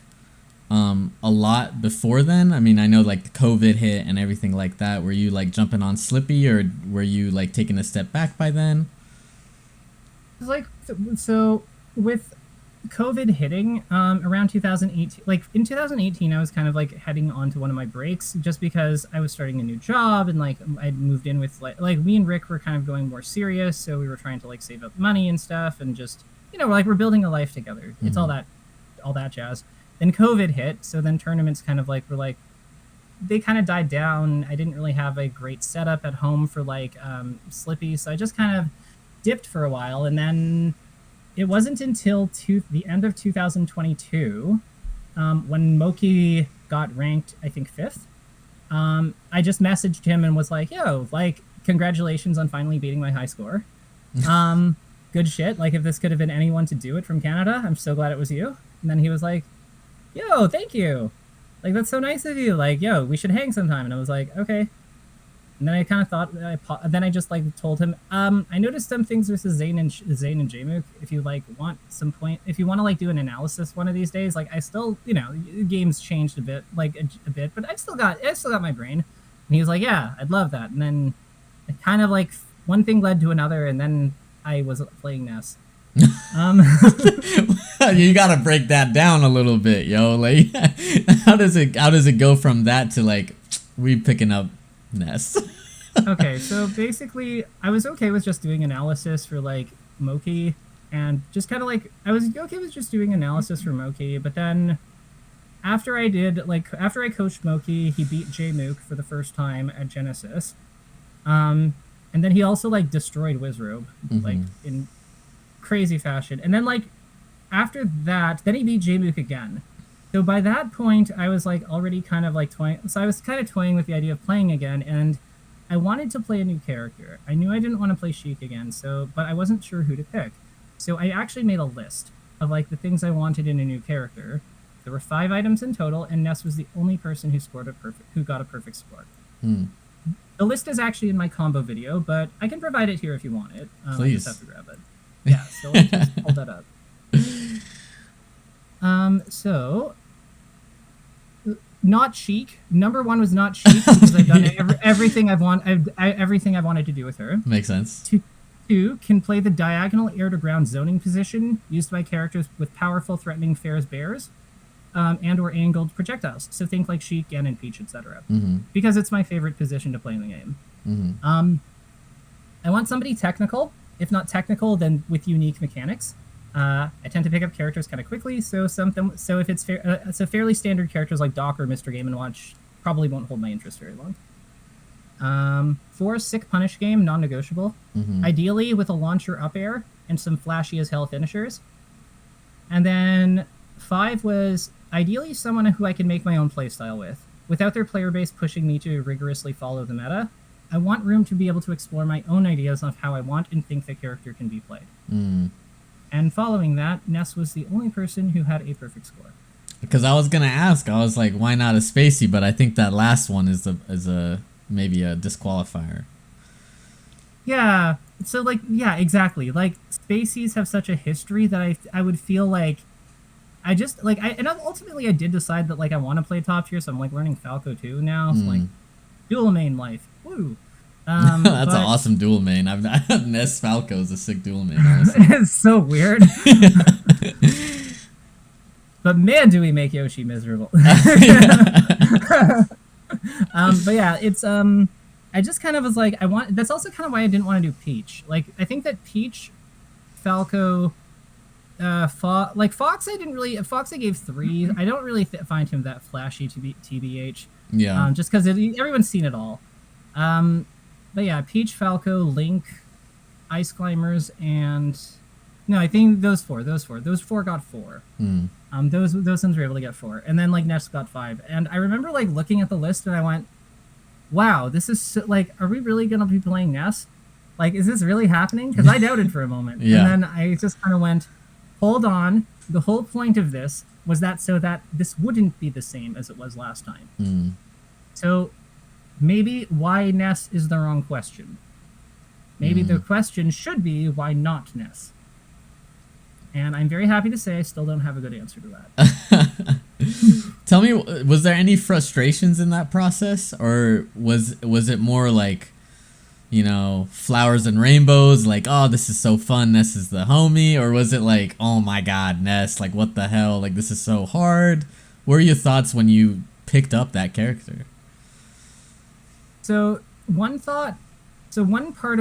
a lot before then? I mean, I know like COVID hit and everything like that. Were you like jumping on Slippy, or were you like taking a step back by then? Like, so with COVID hitting around 2018, like in 2018 I was kind of like heading on to one of my breaks, just because I was starting a new job, and like I'd moved in with like me and Rick were kind of going more serious, so we were trying to like save up money and stuff, and just, you know, we're building a life together. It's all that jazz. Then COVID hit, so then tournaments kind of like were like, they kind of died down. I didn't really have a great setup at home for like Slippy, so I just kind of dipped for a while, and then it wasn't until the end of 2022 when Moki got ranked, I think 5th. I just messaged him and was like, "Yo, like, congratulations on finally beating my high score. Good shit. Like, if this could have been anyone to do it from Canada, I'm so glad it was you." And then he was like, "Yo, thank you. Like, that's so nice of you. Like, yo, we should hang sometime." And I was like, "Okay." And then I kind of thought, then I just like told him, I noticed some things versus Zane and Jmook. If you like want some point, if you want to like do an analysis one of these days, like I still, you know, games changed a bit, like a bit, but I still got my brain. And he was like, "Yeah, I'd love that." And then it kind of like one thing led to another, and then I was playing Ness. You gotta break that down a little bit, yo. Like, how does it go from that to like we picking up Ness? Okay, so basically I was okay with just doing analysis for like Moki, and just kind of like I was okay with just doing analysis for Moki, but then after I coached Moki, he beat Jmook for the first time at Genesis, and then he also like destroyed Wizrobe like in crazy fashion, and then like after that, then he beat Jmook again. So by that point, I was like already kind of like toying. So I was kind of toying with the idea of playing again, and I wanted to play a new character. I knew I didn't want to play Sheik again, but I wasn't sure who to pick. So I actually made a list of like the things I wanted in a new character. There were 5 items in total, and Ness was the only person who got a perfect score. The list is actually in my combo video, but I can provide it here if you want it. Please. I just have to grab it. Yeah, so let's just pull that up. So not Sheik. Number 1 was not Sheik, because I've done everything I've everything I wanted to do with her. Makes sense. 2 can play the diagonal air to ground zoning position used by characters with powerful threatening fares bears, and or angled projectiles. So think like Sheik, Ganon, Peach, etc. Because it's my favorite position to play in the game. I want somebody technical. If not technical, then with unique mechanics. I tend to pick up characters kind of quickly, so if it's fairly standard characters like Doc or Mr. Game & Watch probably won't hold my interest very long. 4, sick punish game, non-negotiable. Ideally with a launcher up air and some flashy as hell finishers. And then 5 was ideally someone who I can make my own playstyle with, without their player base pushing me to rigorously follow the meta. I want room to be able to explore my own ideas of how I want and think the character can be played. And following that, Ness was the only person who had a perfect score. Because I was gonna ask, I was like, why not a Spacey? But I think that last one is maybe a disqualifier. Yeah. So like, yeah, exactly. Like Spaceys have such a history that I would feel like ultimately I did decide that like I want to play top tier, so I'm like learning Falco too now. So like dual main life. Woo. That's an awesome dual main. Ness Falco is a sick dual main. Honestly. It's so weird. But man, do we make Yoshi miserable. But yeah, it's I just kind of was like, that's also kind of why I didn't want to do Peach. Like I think that Peach, Falco, Fox I gave 3. I don't really find him that flashy to be TBH. Yeah. Just because everyone's seen it all. But yeah, Peach, Falco, Link. Ice Climbers, and no, I think those four got 4. Those ones were able to get 4, and then like Ness got 5. And I remember like looking at the list and I went, wow, this is so, like, are we really gonna be playing Ness? Like, is this really happening? Because I doubted for a moment. Yeah. And then I just kind of went, hold on. The whole point of this was that so that this wouldn't be the same as it was last time. So maybe why Ness is the wrong question. Maybe the question should be why not Ness. And I'm very happy to say I still don't have a good answer to that. Tell me, was there any frustrations in that process, or was it more like, you know, flowers and rainbows, like, oh, this is so fun, Ness is the homie, or was it like, oh my god, Ness, like, what the hell, like, this is so hard? What were your thoughts when you picked up that character? So one part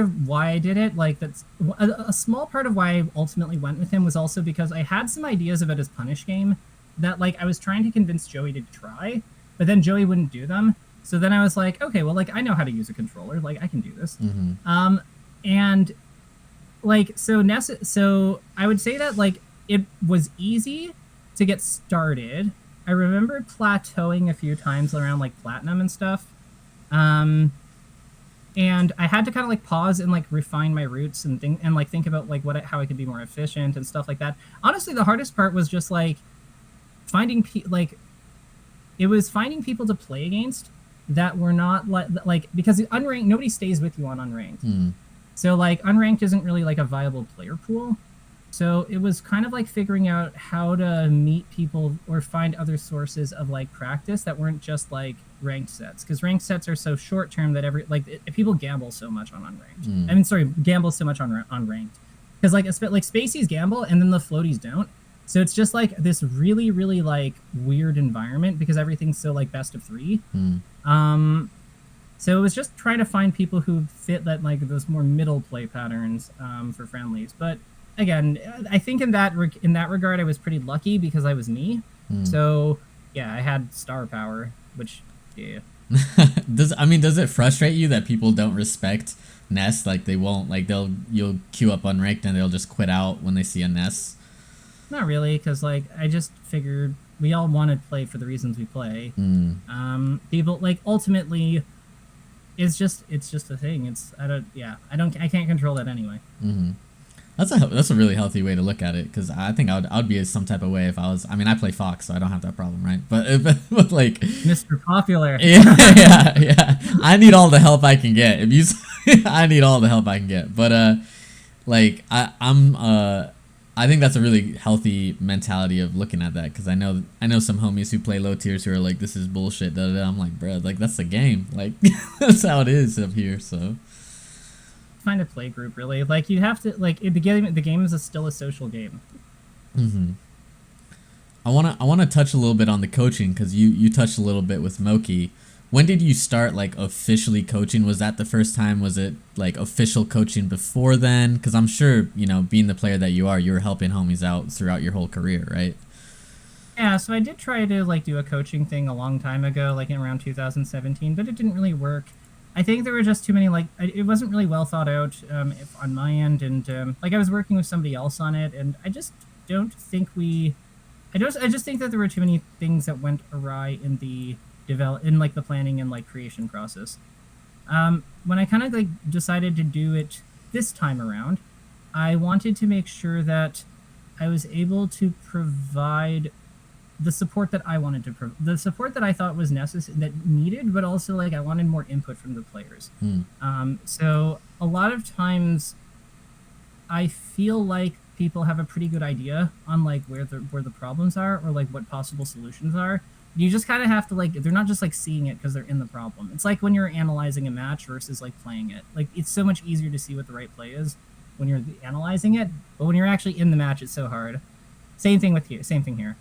of why I did it, like, that's a small part of why I ultimately went with him was also because I had some ideas about his punish game that, like, I was trying to convince Joey to try, but then Joey wouldn't do them. So then I was like, okay, well, like, I know how to use a controller, like, I can do this. And like, so I would say that, like, it was easy to get started. I remember plateauing a few times around like platinum and stuff. And I had to kind of like pause and like refine my routes and think about like how I could be more efficient and stuff like that. Honestly, the hardest part was just like finding finding people to play against that were not like because unranked, nobody stays with you on unranked. So like unranked isn't really like a viable player pool. So it was kind of like figuring out how to meet people or find other sources of like practice that weren't just like ranked sets, because ranked sets are so short term that people gamble so much on unranked. I mean, gamble so much on ranked, because like Spaceys gamble and then the floaties don't. So it's just like this really, really like weird environment because everything's so like best of 3. So it was just trying to find people who fit that like those more middle play patterns for friendlies. But again, I think in that regard, I was pretty lucky because I was me. So yeah, I had star power, which yeah. Does it frustrate you that people don't respect Ness? Like they won't, like you'll queue up unranked and they'll just quit out when they see a Ness? Not really, because like I just figured we all want to play for the reasons we play. People like ultimately, it's just a thing. I can't control that anyway. That's a really healthy way to look at it, because I think I would be some type of way if I was. I mean, I play Fox, so I don't have that problem, right? But like Mr. Popular. yeah. I need all the help I can get. I need all the help I can get. But like I think that's a really healthy mentality of looking at that, because I know some homies who play low tiers who are like, this is bullshit. Da, da, da. I'm like, bro, like that's the game. Like that's how it is up here. So. Find a play group, really. Like you have to like the game is still a social game. I wanna touch a little bit on the coaching, because you touched a little bit with Moki. When did you start like officially coaching? Was that the first time? Was it like official coaching before then? Because I'm sure, you know, being the player that you are, you're helping homies out throughout your whole career, right? Yeah, so I did try to like do a coaching thing a long time ago, like in around 2017, but it didn't really work. I think there were just too many, like, it wasn't really well thought out on my end, and like I was working with somebody else on it, and I just don't think I just think that there were too many things that went awry in the like the planning and like creation process. When I kind of like decided to do it this time around, I wanted to make sure that I was able to provide the support that I wanted to the support that I thought was necessary, that needed, but also like I wanted more input from the players. So a lot of times I feel like people have a pretty good idea on like where the problems are, or like what possible solutions are. You just kind of have to like, they're not just like seeing it because they're in the problem. It's like when you're analyzing a match versus like playing it. Like it's so much easier to see what the right play is when you're analyzing it, but when you're actually in the match, it's so hard. Same thing here.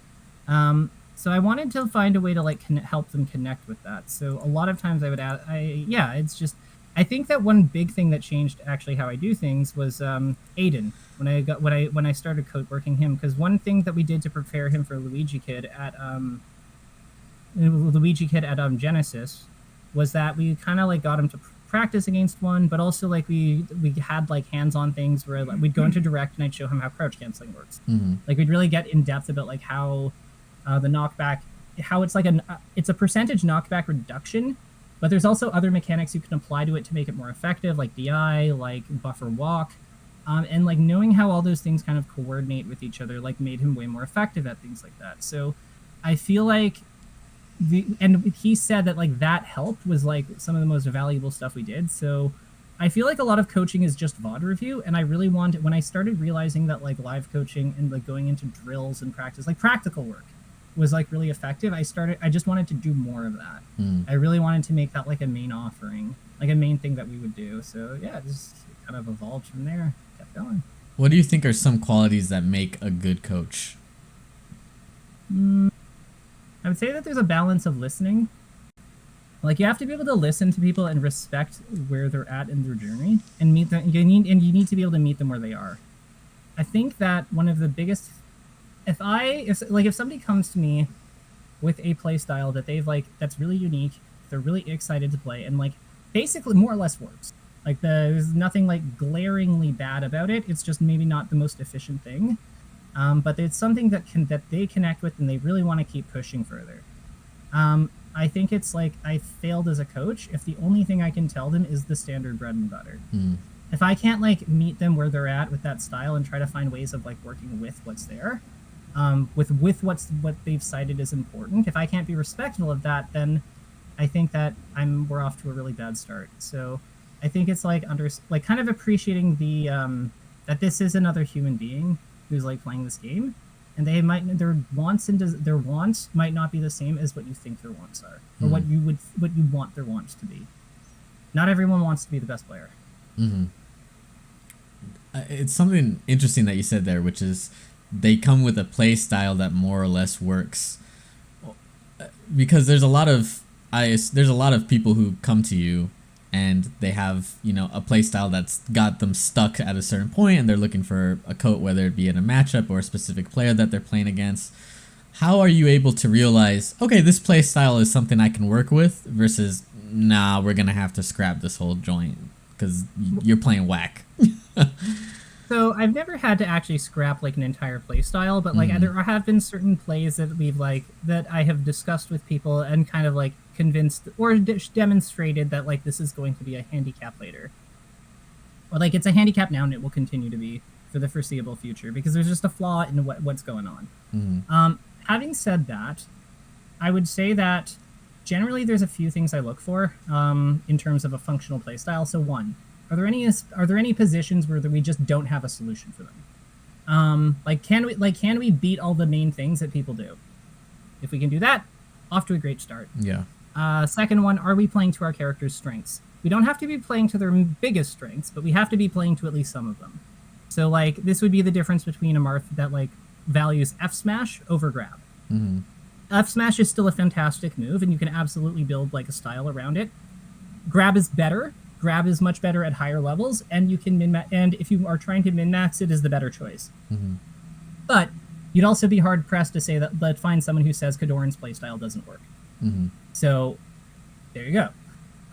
So I wanted to find a way to like help them connect with that. So a lot of times I would add, I think that one big thing that changed actually how I do things was Aiden when I started working him, because one thing that we did to prepare him for Luigi Kid at Genesis was that we kind of like got him to practice against one, but also like we had like hands-on things where like, we'd go into direct and I'd show him how crouch canceling works. Like we'd really get in depth about like how the knockback, how it's like it's a percentage knockback reduction, but there's also other mechanics you can apply to it to make it more effective, like DI, like buffer walk, and like knowing how all those things kind of coordinate with each other like made him way more effective at things like that. So I feel like and he said that like that helped was like some of the most valuable stuff we did. So I feel like a lot of coaching is just VOD review, and I really wanted, when I started realizing that like live coaching and like going into drills and practice, like practical work was like really effective, I just wanted to do more of that. I really wanted to make that like a main offering, like a main thing that we would do. So yeah, just kind of evolved from there, kept going. What do you think are some qualities that make a good coach? I would say that there's a balance of listening. Like you have to be able to listen to people and respect where they're at in their journey and meet them. You need to be able to meet them where they are. I think that one of the biggest, if somebody comes to me with a play style that they've like that's really unique, they're really excited to play, and like basically more or less works. Like there's nothing like glaringly bad about it. It's just maybe not the most efficient thing. But it's something that they connect with and they really want to keep pushing further. I think it's like I failed as a coach if the only thing I can tell them is the standard bread and butter. If I can't like meet them where they're at with that style and try to find ways of like working with what's there, with what they've cited as important, if I can't be respectful of that, then I think that we're off to a really bad start. So I think it's like kind of appreciating the that this is another human being who's like playing this game, and their wants might not be the same as what you think their wants are, or what you want their wants to be. Not everyone wants to be the best player. It's something interesting that you said there, which is they come with a play style that more or less works, because there's a lot of people who come to you and they have, a play style that's got them stuck at a certain point and they're looking for a coat, whether it be in a matchup or a specific player that they're playing against. How are you able to realize, okay, this play style is something I can work with versus, nah, we're going to have to scrap this whole joint because you're playing whack? So I've never had to actually scrap like an entire play style, but like there have been certain plays that that I have discussed with people and kind of like convinced or demonstrated that like this is going to be a handicap later, or like it's a handicap now and it will continue to be for the foreseeable future because there's just a flaw in what's going on. Having said that, I would say that generally there's a few things I look for in terms of a functional play style. So one, are there any positions where we just don't have a solution for them? Can we beat all the main things that people do? If we can do that, off to a great start. Yeah. Second one, are we playing to our characters' strengths? We don't have to be playing to their biggest strengths, but we have to be playing to at least some of them. So like this would be the difference between a Marth that like values F smash over grab. F smash is still a fantastic move, and you can absolutely build like a style around it. Grab is better. Grab is much better at higher levels, and you can min-max. And if you are trying to min-max, it is the better choice. But you'd also be hard pressed to say that find someone who says Kadoran's playstyle doesn't work. So there you go.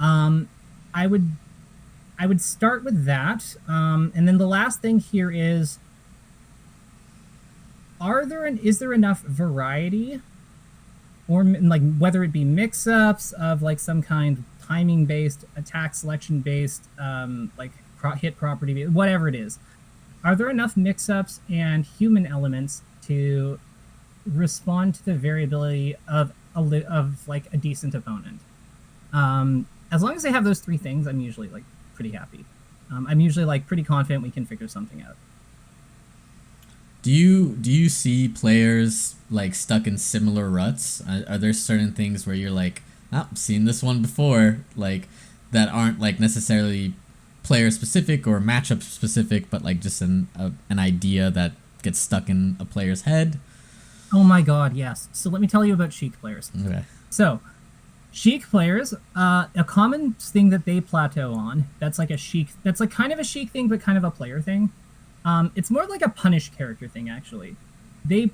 I would start with that, and then the last thing here is: is there enough variety, or like whether it be mix-ups of like some kind, timing-based, attack selection-based, like hit property, whatever it is. Are there enough mix-ups and human elements to respond to the variability of like a decent opponent? As long as they have those three things, I'm usually like pretty happy. I'm usually like pretty confident we can figure something out. Do you see players like stuck in similar ruts? Are there certain things where you're like, I've seen this one before, like that aren't like necessarily player specific or matchup specific, but like just an idea that gets stuck in a player's head? Oh my god, yes. So let me tell you about Sheik players. Okay. So Sheik players, a common thing that they plateau on, that's like kind of a Sheik thing, but kind of a player thing. It's more like a punish character thing, actually. They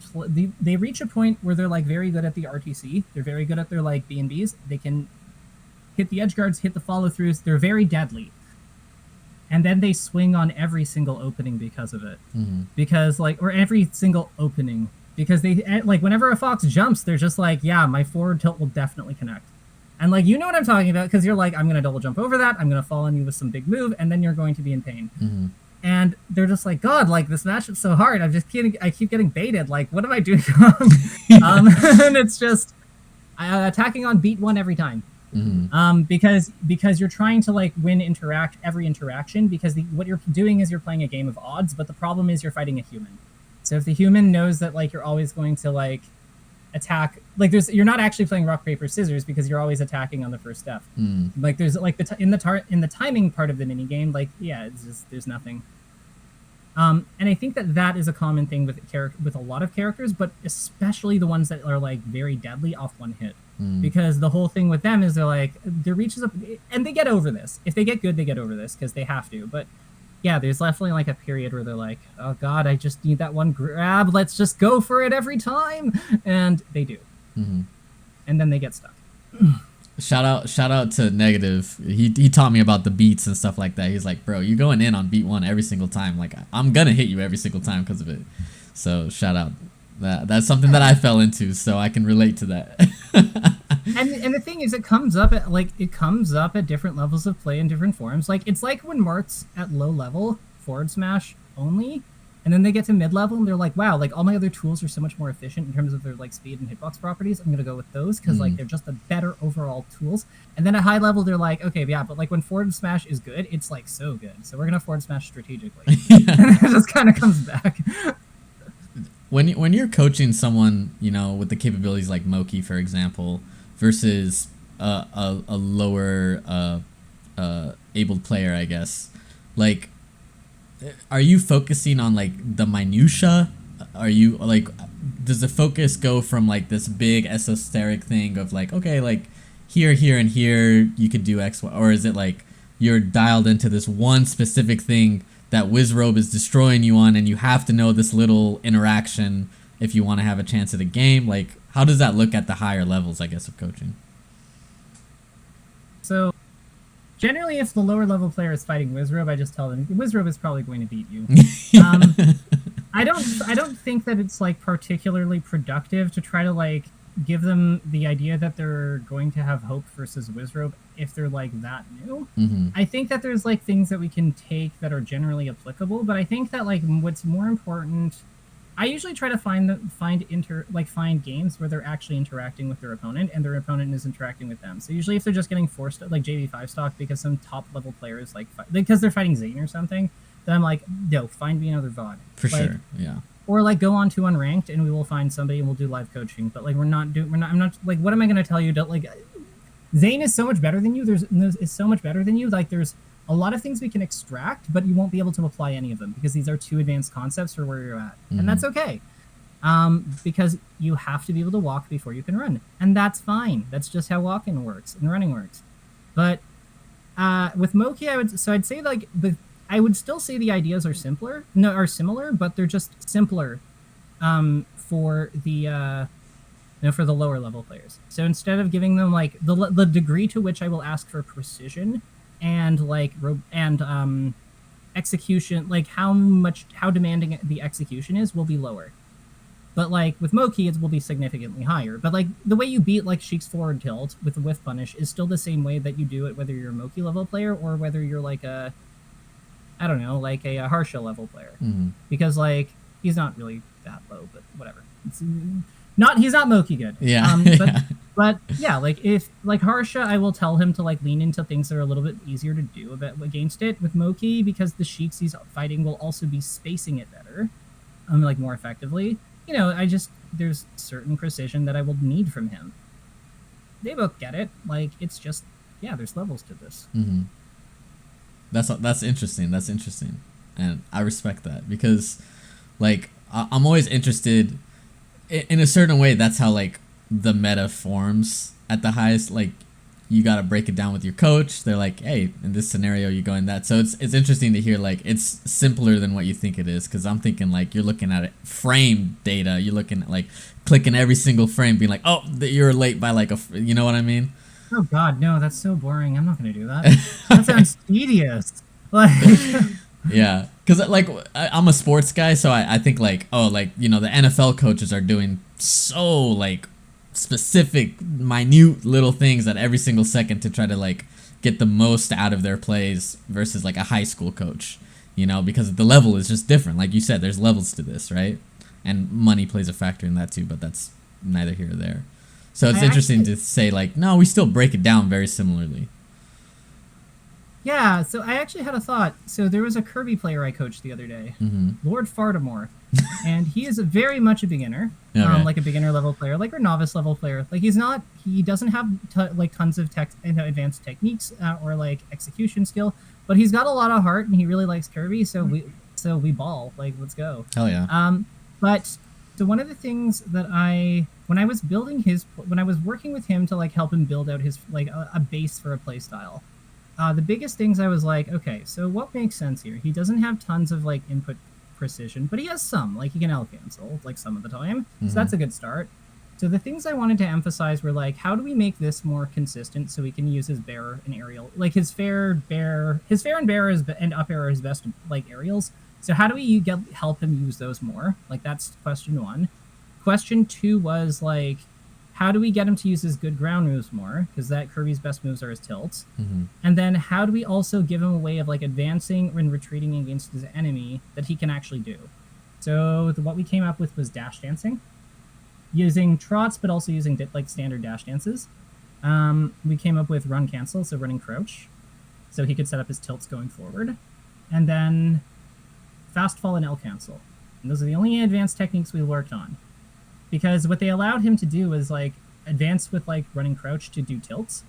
reach a point where they're like very good at the RTC. They're very good at their like B&Bs. They can hit the edge guards, hit the follow throughs. They're very deadly. And then they swing on every single opening because of it. Because or every single opening, because they whenever a fox jumps, they're just like, yeah, my forward tilt will definitely connect. And you know what I'm talking about, because you're like, I'm going to double jump over that, I'm going to fall on you with some big move, and then you're going to be in pain. And they're just like, God, this match is so hard. I keep getting baited. What am I doing wrong? And it's just attacking on beat 1 every time. Because you're trying to win every interaction, because what you're doing is you're playing a game of odds, but the problem is you're fighting a human. So if the human knows that you're always going to attack, you're not actually playing rock paper scissors, because you're always attacking on the first step. There's in the timing part of the mini game, it's just there's nothing. And I think that is a common thing with a lot of characters, but especially the ones that are very deadly off one hit. Because the whole thing with them is their reach is up, and they get over this. If they get good, they get over this because they have to. But yeah, there's definitely a period where they're like, oh God, I just need that one grab. Let's just go for it every time, and they do. And then they get stuck. Shout out to Negative. He taught me about the beats and stuff like that. He's like, bro, you're going in on beat 1 every single time. I'm gonna hit you every single time because of it. So shout out. That's something that I fell into, so I can relate to that. and the thing is, it comes up at different levels of play in different forms. It's like when Mart's at low level forward smash only, and then they get to mid level and they're like, wow, all my other tools are so much more efficient in terms of their speed and hitbox properties. I'm gonna go with those because they're just the better overall tools. And then at high level they're like, okay, yeah, but when forward smash is good, it's so good. So we're gonna forward smash strategically. And it just kind of comes back. When you're coaching someone, with the capabilities like Moki, for example, versus a lower abled player, I guess, are you focusing on the minutia? Are you does the focus go from this big esoteric thing of okay, here and here you could do X, Y, or is it you're dialed into this one specific thing that Wizrobe is destroying you on, and you have to know this little interaction if you want to have a chance at a game? How does that look at the higher levels, I guess, of coaching? So, generally, if the lower level player is fighting Wizrobe, I just tell them, Wizrobe is probably going to beat you. I don't think that it's particularly productive to try to give them the idea that they're going to have hope versus Wizrobe if they're that new. I think that there's things that we can take that are generally applicable, but I think that what's more important, I usually try to find games where they're actually interacting with their opponent and their opponent is interacting with them. So usually if they're just getting forced JV5 stock because some top level players because they're fighting Zane or something, then I'm like, no, find me another VOD. For sure, yeah. Or go on to Unranked and we will find somebody and we'll do live coaching. But I'm not what am I gonna tell you to Zane is so much better than you. Is so much better than you. There's a lot of things we can extract, but you won't be able to apply any of them because these are too advanced concepts for where you're at. And that's okay. Because you have to be able to walk before you can run. And that's fine. That's just how walking works and running works. But with Moki, I'd say I would still say the ideas are similar, but they're just simpler for the lower level players. So instead of giving them the degree to which I will ask for precision and execution, how demanding the execution is, will be lower. But with Moki, it will be significantly higher. But the way you beat Sheik's forward tilt with the whiff punish is still the same way that you do it, whether you're a Moki level player or whether you're a Harsha level player. Because he's not really that low, but whatever. He's not Moki good. Yeah. But yeah, if Harsha, I will tell him to lean into things that are a little bit easier to do against it. With Moki, because the Sheiks he's fighting will also be spacing it better, more effectively. There's certain precision that I will need from him. They both get it. It's just, yeah, there's levels to this. That's interesting. That's interesting, and I respect that because, I'm always interested in a certain way. That's how the meta forms at the highest. You got to break it down with your coach. They're like, hey, in this scenario, you're going that. So it's interesting to hear it's simpler than what you think it is. Because I'm thinking you're looking at it frame data. You're looking at clicking every single frame, being oh, you're late by you know what I mean? Oh God, no, that's so boring. I'm not gonna do that. That sounds tedious. Like, Yeah, because like I'm a sports guy, so I think like, oh, like, you know, the NFL coaches are doing so like specific, minute little things at every single second to try to like get the most out of their plays versus like a high school coach, you know, because the level is just different. Like you said, there's levels to this, right? And money plays a factor in that too, but that's neither here or there. So it's I interesting actually, to say like, no, we still break it down very similarly. yeah. So I actually had a thought. So there was a Kirby player I coached the other day, Mm-hmm. Lord Fartimore, and he is very much a beginner, Okay. like a beginner level player, like a novice level player. Like he doesn't have like tons of advanced techniques or like execution skill, but he's got a lot of heart and he really likes Kirby. So we ball. Like, let's go. Hell yeah. But so one of the things that when I was when I was working with him to like help him build out his like a base for a play style, the biggest things I was like, okay, so what makes sense here? He doesn't have tons of like input precision, but he has some. Like he can L cancel like some of the time, so that's a good start. So the things I wanted to emphasize were like, how do we make this more consistent so we can use his bear and aerial, like his fair and bear and up air are his best like aerials. So how do we help him use those more? Like that's question one. Question two was like, how do we get him to use his good ground moves more? Because that Kirby's best moves are his tilts. Mm-hmm. And then how do we also give him a way of like advancing and retreating against his enemy that he can actually do? So what we came up with was dash dancing, using trots, but also using like standard dash dances. We came up with run cancel, so running crouch, so he could set up his tilts going forward, and then fast fall and L cancel. And those are the only advanced techniques we worked on, because what they allowed him to do is like advance with like running crouch to do tilts,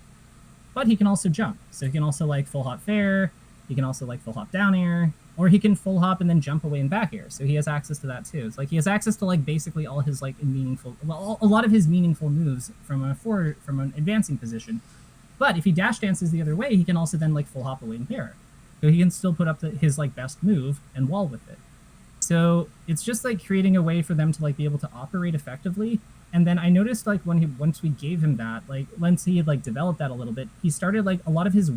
but he can also jump. So he can also like full hop fair, he can also like full hop down air, or he can full hop and then jump away and back air. So he has access to that too. It's like he has access to like basically all his like a lot of his meaningful moves from an advancing position. But if he dash dances the other way, he can also then like full hop away and pair. So he can still put up his like best move and wall with it. So it's just like creating a way for them to like be able to operate effectively. And then I noticed like once we gave him that, like once he had like developed that a little bit, he started like a lot of his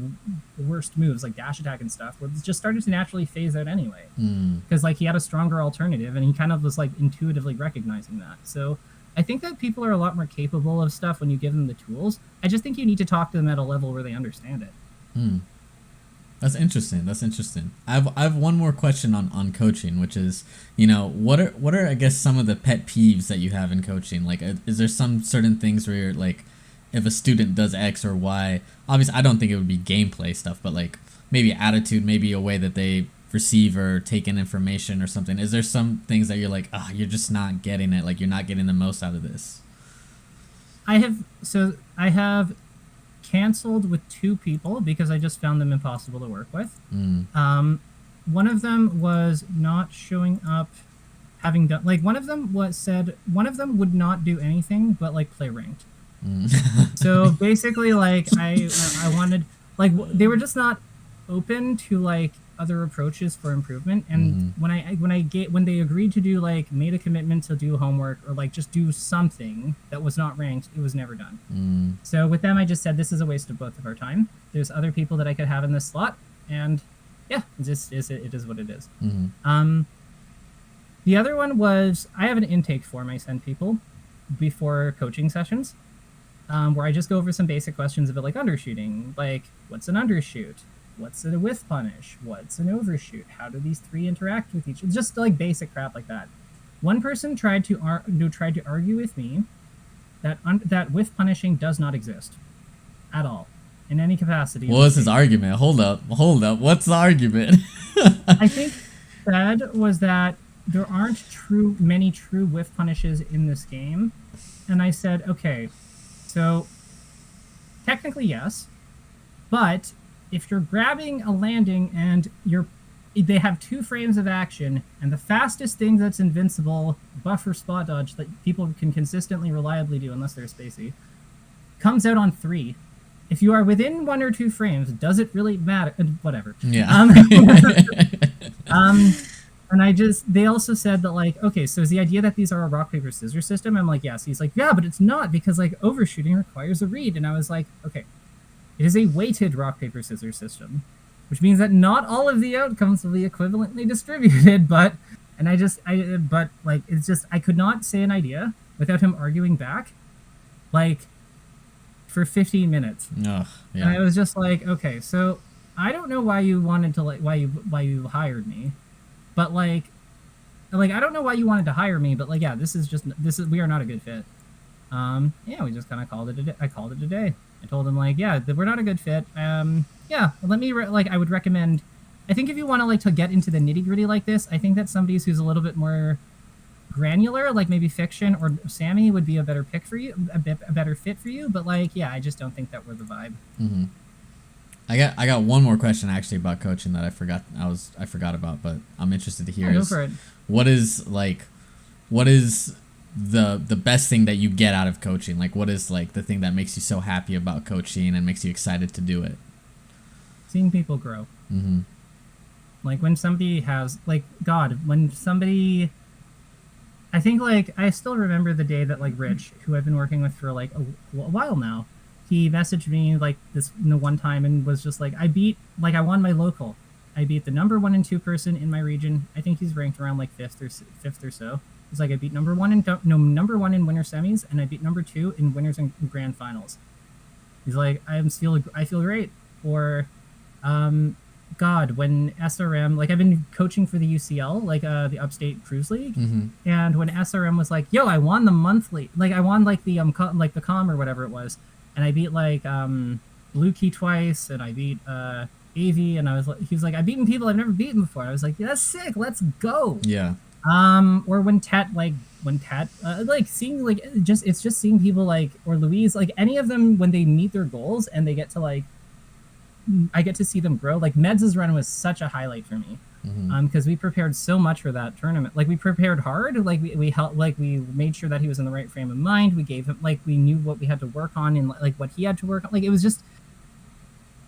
worst moves like dash attack and stuff just started to naturally phase out anyway, because like he had a stronger alternative and he kind of was like intuitively recognizing that. So I think that people are a lot more capable of stuff when you give them the tools. I just think you need to talk to them at a level where they understand it. That's interesting. That's interesting. I've one more question on coaching, which is, you know, what are I guess some of the pet peeves that you have in coaching? Like, is there some certain things where you're like, if a student does X or Y, obviously I don't think it would be gameplay stuff, but like maybe attitude, maybe a way that they receive or take in information or something. Is there some things that you're like, you're just not getting it, like you're not getting the most out of this? I have canceled with two people because I just found them impossible to work with. One of them was not showing up, having done like one of them would not do anything but like play ranked. So basically, like I wanted, like they were just not open to like other approaches for improvement. And when they agreed to do like made a commitment to do homework or like just do something that was not ranked, it was never done. So with them, I just said this is a waste of both of our time. There's other people that I could have in this slot, and yeah, it is what it is. The other one was I have an intake form I send people before coaching sessions, where I just go over some basic questions about like undershooting, like what's an undershoot, what's a whiff punish, what's an overshoot, how do these three interact with each other, just like basic crap like that. One person tried to argue with me that whiff punishing does not exist at all in any capacity. What was his argument? Hold up. What's the argument? I think said was that there aren't many true whiff punishes in this game, and I said, okay, so technically yes, but if you're grabbing a landing and they have 2 frames of action, and the fastest thing that's invincible, buffer spot dodge that people can consistently reliably do unless they're spacey, comes out on 3. If you are within 1 or 2 frames, does it really matter? Whatever. Yeah. And they also said that like, okay, so is the idea that these are a rock, paper, scissors system? I'm like, yes. He's like, yeah, but it's not because like overshooting requires a read. And I was like, okay, it is a weighted rock, paper, scissors system, which means that not all of the outcomes will be equivalently distributed, but it's just, I could not say an idea without him arguing back, like, for 15 minutes. Ugh, yeah. And I was just like, okay, so I don't know why you wanted to, like, why you hired me, but like I don't know why you wanted to hire me, but like, yeah, we are not a good fit. Yeah, we just kind of called it a day. I called it a day. I told him like, yeah, we're not a good fit. Yeah, let me I would recommend. I think if you want to like to get into the nitty gritty like this, I think that somebody who's a little bit more granular, like maybe Fiction or Sammy would be a better pick for you, a better fit for you. But like, yeah, I just don't think that we're the vibe. Mm-hmm. I got one more question actually about coaching that I forgot about, but I'm interested to hear. Yeah, go for it. What is the best thing that you get out of coaching? Like, what is like the thing that makes you so happy about coaching and makes you excited to do it? Seeing people grow. Mm-hmm. Like when somebody has I think like I still remember the day that like Rich, who I've been working with for like a while now, he messaged me like this one time and was just like, I won my local. I beat the number 1 and 2 person in my region. I think he's ranked around like fifth or so. He's like, I beat number one in winter semis, and I beat number 2 in winners and grand finals. He's like, I feel great. Or, God, when SRM, like I've been coaching for the UCL, like the Upstate Cruise League, mm-hmm. and when SRM was like, yo, I won the monthly, like I won like the the com or whatever it was, and I beat like Blue Key twice, and I beat AV, and he was like, I've beaten people I've never beaten before. I was like, yeah, that's sick, let's go. Yeah. Or when Tet like seeing like it's just seeing people like, or Louise, like any of them when they meet their goals and they get to like, I get to see them grow. Like Meds' run was such a highlight for me. Mm-hmm. Because we prepared so much for that tournament. Like we prepared hard. Like we helped. Like we made sure that he was in the right frame of mind. We gave him, like, we knew what we had to work on and like what he had to work on. Like it was just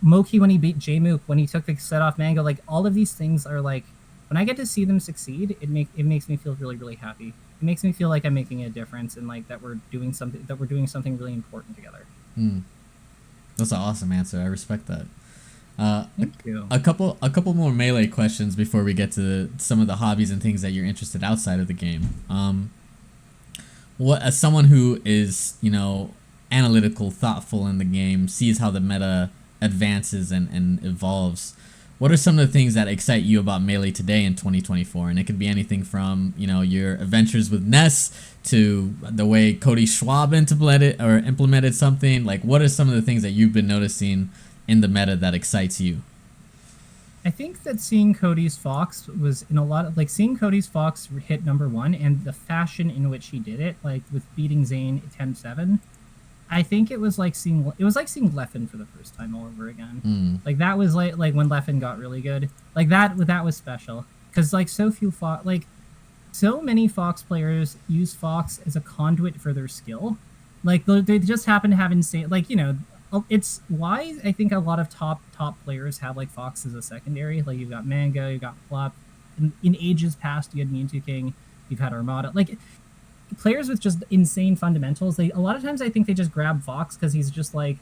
Moki when he beat J-Mook, when he took the set off Mango. Like all of these things are like, when I get to see them succeed, it makes me feel really, really happy. It makes me feel like I'm making a difference and like that we're doing something really important together. That's an awesome answer. I respect that. Thank you. A couple more melee questions before we get to some of the hobbies and things that you're interested outside of the game. What, as someone who is, analytical, thoughtful in the game, sees how the meta advances and evolves, what are some of the things that excite you about Melee today in 2024? And it could be anything from, your adventures with Ness to the way Cody Schwab implemented something. Like, what are some of the things that you've been noticing in the meta that excites you? I think that seeing Cody's Fox was in a lot of, like, seeing Cody's Fox hit number 1 and the fashion in which he did it, like with beating Zane 10-7. I think it was like seeing Leffen for the first time all over again. Like that was like when Leffen got really good. Like that was special because like so many Fox players use Fox as a conduit for their skill. Like they just happen to have insane, like, it's why I think a lot of top players have like Fox as a secondary. Like you've got Mango, you've got Plup. In ages past, you had Mewtwo King, you've had Armada. Like players with just insane fundamentals, a lot of times I think they just grab Fox because he's just like,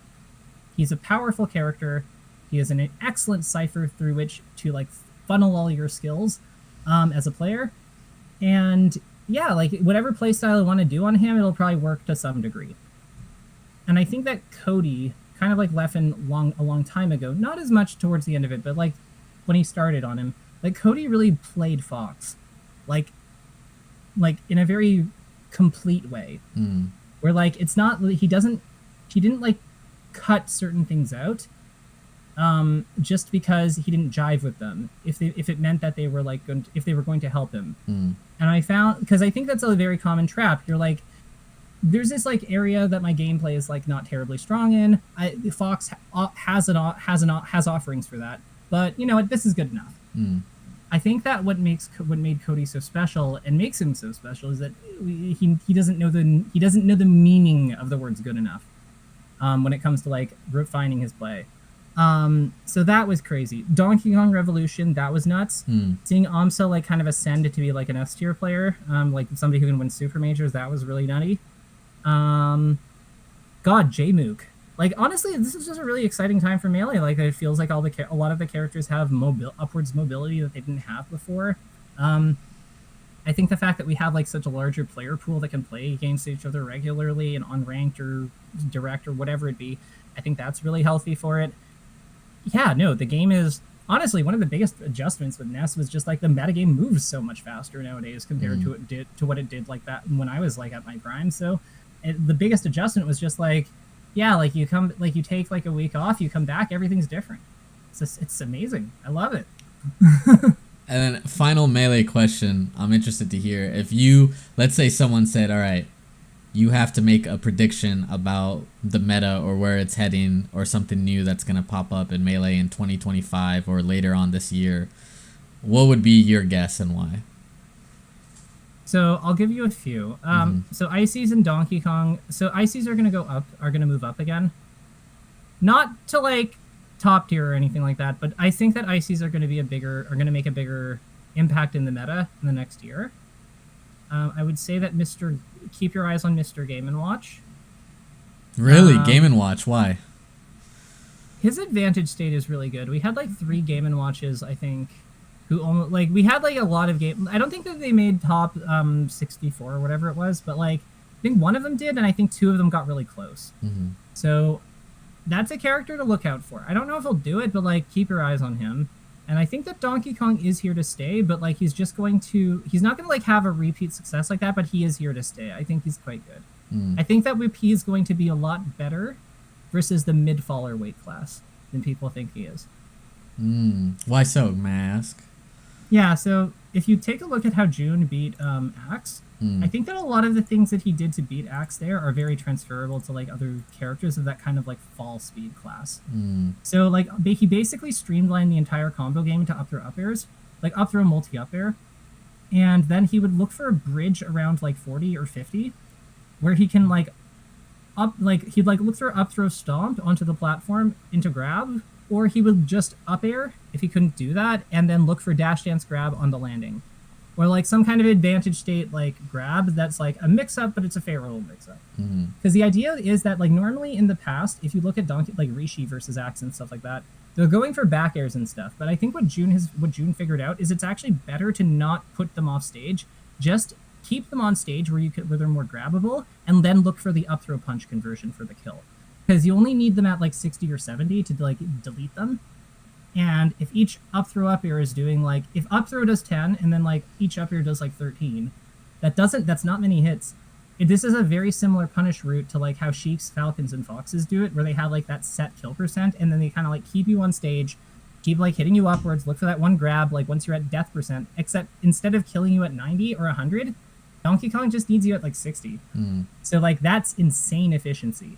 he's a powerful character. He has an excellent cipher through which to like funnel all your skills as a player. And yeah, like whatever playstyle you want to do on him, it'll probably work to some degree. And I think that Cody, kind of like Leffen a long time ago, not as much towards the end of it, but like when he started on him, like Cody really played Fox like in a very complete way, where like it's not, he didn't like cut certain things out just because he didn't jive with them if it meant that they were like if they were going to help him. And I found, because I think that's a very common trap, you're like, there's this like area that my gameplay is like not terribly strong in. Fox has offerings for that, but you know what, this is good enough. I think that what made Cody so special and makes him so special is that he doesn't know the meaning of the words good enough when it comes to like refining his play. So that was crazy. Donkey Kong Revolution, that was nuts. Seeing Amsa like kind of ascend to be like an S tier player, like somebody who can win super majors, that was really nutty. God, Jmook. Like honestly, this is just a really exciting time for Melee. Like it feels like a lot of the characters have upwards mobility that they didn't have before. I think the fact that we have like such a larger player pool that can play against each other regularly and on ranked or direct or whatever it be, I think that's really healthy for it. Yeah, no, the game is honestly one of the biggest adjustments with Ness was just like the metagame moves so much faster nowadays compared to what it did like that when I was like at my prime. So the biggest adjustment was just like, yeah, like you take like a week off, you come back, everything's different. It's amazing. I love it. And then final Melee question, I'm interested to hear. If you, let's say someone said, all right, you have to make a prediction about the meta or where it's heading or something new that's going to pop up in Melee in 2025 or later on this year, what would be your guess and why? So I'll give you a few. So Ices and Donkey Kong. So Ices are going to move up again. Not to like top tier or anything like that, but I think that Ices are going to make a bigger impact in the meta in the next year. I would say that keep your eyes on Mr. Game & Watch. Really? Game & Watch? Why? His advantage state is really good. We had like 3 Game & Watches, I think, who almost like we had like a lot of game. I don't think that they made top 64 or whatever it was, but like I think one of them did, and I think 2 of them got really close. So that's a character to look out for. I don't know if he'll do it, but like keep your eyes on him. And I think that Donkey Kong is here to stay, but like he's not going to like have a repeat success like that, but he is here to stay. I think he's quite good. I think that WP is going to be a lot better versus the mid-faller weight class than people think he is. Why so, may I ask? Yeah, so if you take a look at how June beat Axe, I think that a lot of the things that he did to beat Axe there are very transferable to like other characters of that kind of like fall speed class. So like he basically streamlined the entire combo game to up throw up airs, like up throw multi up air, and then he would look for a bridge around like 40 or 50, where he can like he'd like look for up throw stomp onto the platform into grab, or he would just up air if he couldn't do that, and then look for dash dance grab on the landing. Or like some kind of advantage state like grab that's like a mix-up, but it's a favorable mix-up. Because the idea is that like normally in the past, if you look at Donkey like Rishi versus Axe and stuff like that, they're going for back airs and stuff. But I think what June figured out is it's actually better to not put them off stage, just keep them on stage where they're more grabbable, and then look for the up throw punch conversion for the kill. Because you only need them at like 60 or 70 to like delete them. And if each up throw up air is doing like, if up throw does 10 and then like each up air does like 13, that's not many hits. This is a very similar punish route to like how Sheik's, Falcons, and Foxes do it, where they have like that set kill percent, and then they kind of like keep you on stage, keep like hitting you upwards, look for that one grab like once you're at death percent, except instead of killing you at 90 or 100, Donkey Kong just needs you at like 60. So like that's insane efficiency.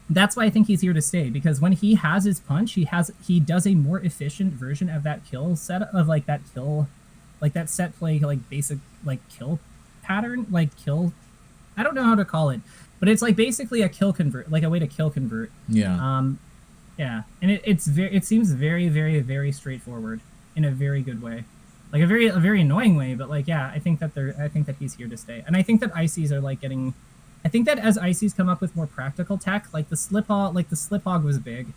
That's why I think he's here to stay, because when he has his punch, he does a more efficient version of that kill set of like that set play like basic like kill pattern, like kill. I don't know how to call it, but it's like basically a kill convert, like a way to kill convert. Yeah. Yeah, and it seems very, very, very straightforward in a very good way, like a very annoying way, but like yeah, I think that he's here to stay, and I think that ICs are like getting. I think that as ICs come up with more practical tech, like the slip hog was big.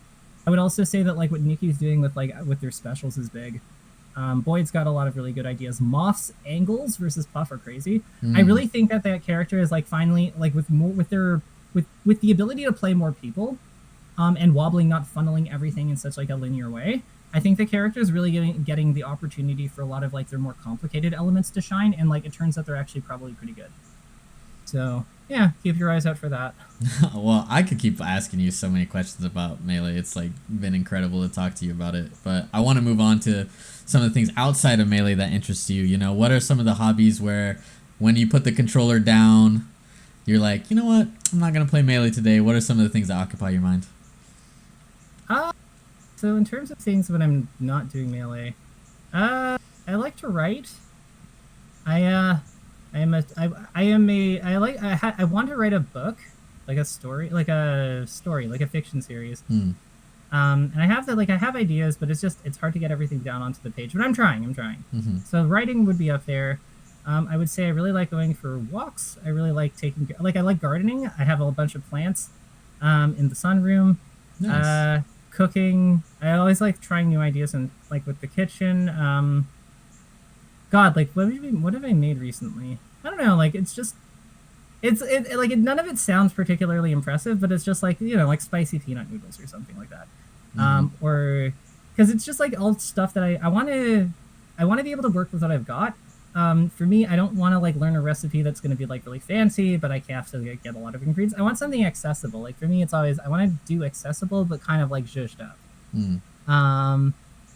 I would also say that like what Nikki's doing with their specials is big. Boyd's got a lot of really good ideas. Moth's angles versus Puff are crazy. I really think that character is like finally like with the ability to play more people, and wobbling, not funneling everything in such like a linear way. I think the character is really getting the opportunity for a lot of like their more complicated elements to shine, and like it turns out they're actually probably pretty good. So yeah, keep your eyes out for that. Well, I could keep asking you so many questions about Melee. It's like been incredible to talk to you about it. But I want to move on to some of the things outside of Melee that interest you. You know, what are some of the hobbies where when you put the controller down, you're like, you know what, I'm not going to play Melee today. What are some of the things that occupy your mind? So in terms of things when I'm not doing Melee, I like to write. I want to write a book, like a fiction series. And I have I have ideas, but it's hard to get everything down onto the page. But I'm trying. Mm-hmm. So writing would be up there. I would say I really like going for walks. I really like I like gardening. I have a bunch of plants in the sunroom. Nice. Cooking. I always like trying new ideas and like with the kitchen. God, like what have I made recently? I don't know. Like it's just none of it sounds particularly impressive, but it's just like like spicy peanut noodles or something like that. Mm-hmm. Or because it's just like all stuff that I want to be able to work with what I've got. For me, I don't want to like learn a recipe that's going to be like really fancy, but I have to like, get a lot of ingredients. I want something accessible. Like for me, it's always I want to do accessible, but kind of like zhuzhed up. Mm.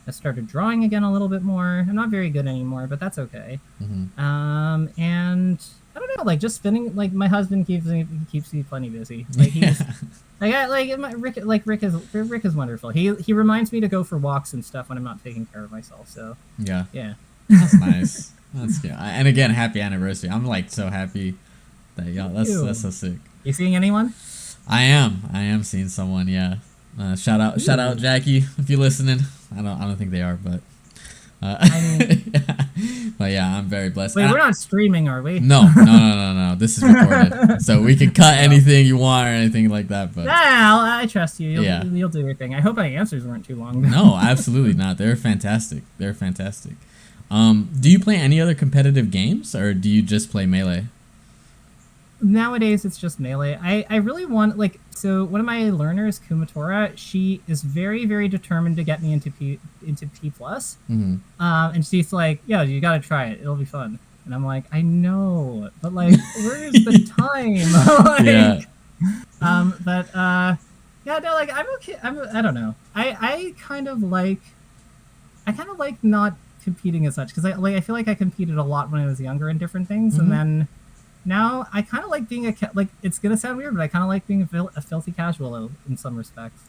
I started drawing again a little bit more. I'm not very good anymore, but that's okay. Mm-hmm. And I don't know, like just spinning. Like my husband keeps me plenty busy. Like he's Rick is wonderful. He reminds me to go for walks and stuff when I'm not taking care of myself. So yeah. That's nice. That's good. And again, happy anniversary. I'm like so happy that that's so sick. You seeing anyone? I am seeing someone. Yeah. Shout out Jackie if you're listening. I don't think they are, but but yeah, I'm very blessed. Wait, we're not streaming, are we? No. This is recorded, so we can cut anything you want or anything like that. But I trust you. You'll do your thing. I hope my answers weren't too long. No, absolutely not. They're fantastic. Do you play any other competitive games, or do you just play Melee? Nowadays, it's just Melee. I really want, so one of my learners, Kumatora, she is very, very determined to get me into P+. Mm-hmm. And she's like, yeah, you gotta try it. It'll be fun. And I'm like, I know, but where's the time? Yeah. I'm okay. I don't know. I kind of like not competing as much because I feel like I competed a lot when I was younger in different things, Mm-hmm. and then now I kind of like being it's gonna sound weird, but I kind of like being a filthy casual in some respects.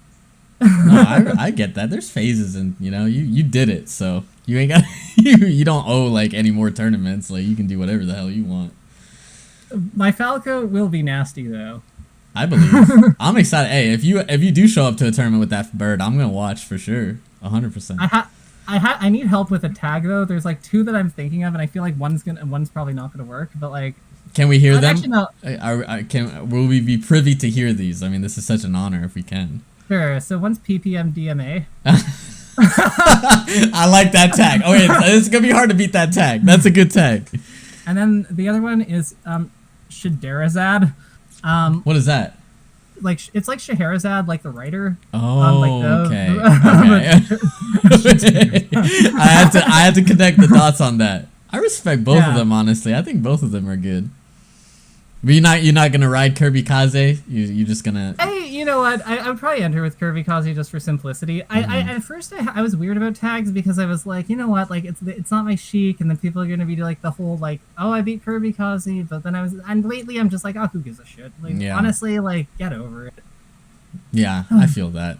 No, I get that. There's phases, and you did it, so you ain't got you don't owe any more tournaments. Like you can do whatever the hell you want. My Falco will be nasty though. I believe. I'm excited. Hey, if you do show up to a tournament with that bird, I'm gonna watch for sure, 100%. I need help with a tag though. There's two that I'm thinking of, and I feel like one's probably not gonna work. But can we hear them? Actually, no. Will we be privy to hear these? I mean, this is such an honor if we can. Sure. So one's PPM DMA. I like that tag. Okay, it's gonna be hard to beat that tag. That's a good tag. And then the other one is Shahrazad. What is that? It's like Scheherazade, like the writer. Oh, okay. I had to connect the dots on that. I respect both of them, honestly. I think both of them are good. But you're not gonna ride KirbyKaze. You're just gonna. Hey, you know what? I would probably enter with KirbyKaze just for simplicity. Mm-hmm. At first I was weird about tags because I was like, you know what? It's not my Sheik, and then people are gonna be the whole oh, I beat KirbyKaze. But then lately I'm just like, oh, who gives a shit? Honestly, get over it. Yeah, I feel that.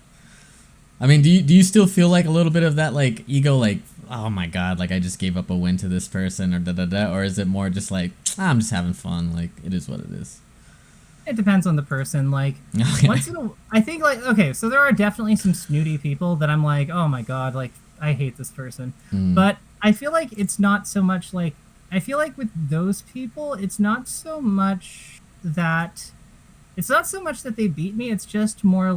I mean, do you still feel a little bit of that ego, oh my god, I just gave up a win to this person, or or is it more just I'm just having fun, it is what it is? It depends on the person. Okay. Once in a, I think okay, so there are definitely some snooty people that I'm oh my god, I hate this person. But I feel it's not so much I feel with those people, it's not so much that they beat me, it's just more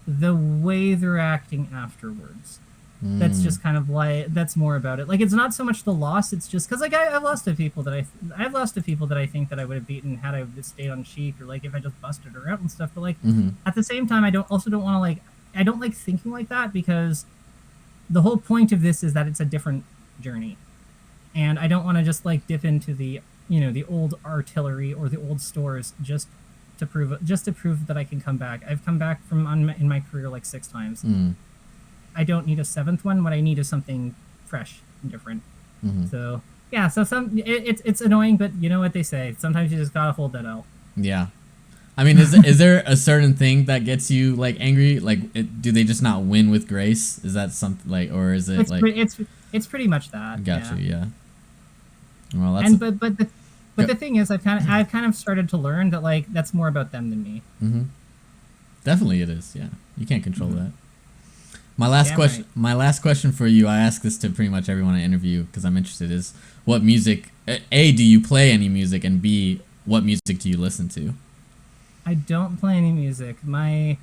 the way they're acting afterwards. That's just kind of that's more about it. It's not so much the loss, it's just because I've lost to people that I think that I would have beaten had I stayed on Sheik, or if I just busted her out and stuff. But at the same time, I don't want to I don't like thinking like that, because the whole point of this is that it's a different journey, and I don't want to just dip into the the old artillery or the old stores just to prove that I can come back. I've come back in my career 6 times. I don't need a 7th one. What I need is something fresh and different. So yeah, so it's annoying, but you know what they say. Sometimes you just gotta hold that out. Yeah, I mean, is there a certain thing that gets you angry? Do they just not win with grace? Is that something or is it it's pretty much that. Gotcha. Yeah. Well, that's but the thing is, I've kind of started to learn that that's more about them than me. Definitely it is. Yeah, you can't control that. My last question for you. I ask this to pretty much everyone I interview because I'm interested. Is what music? A, do you play any music? And B, what music do you listen to? I don't play any music. My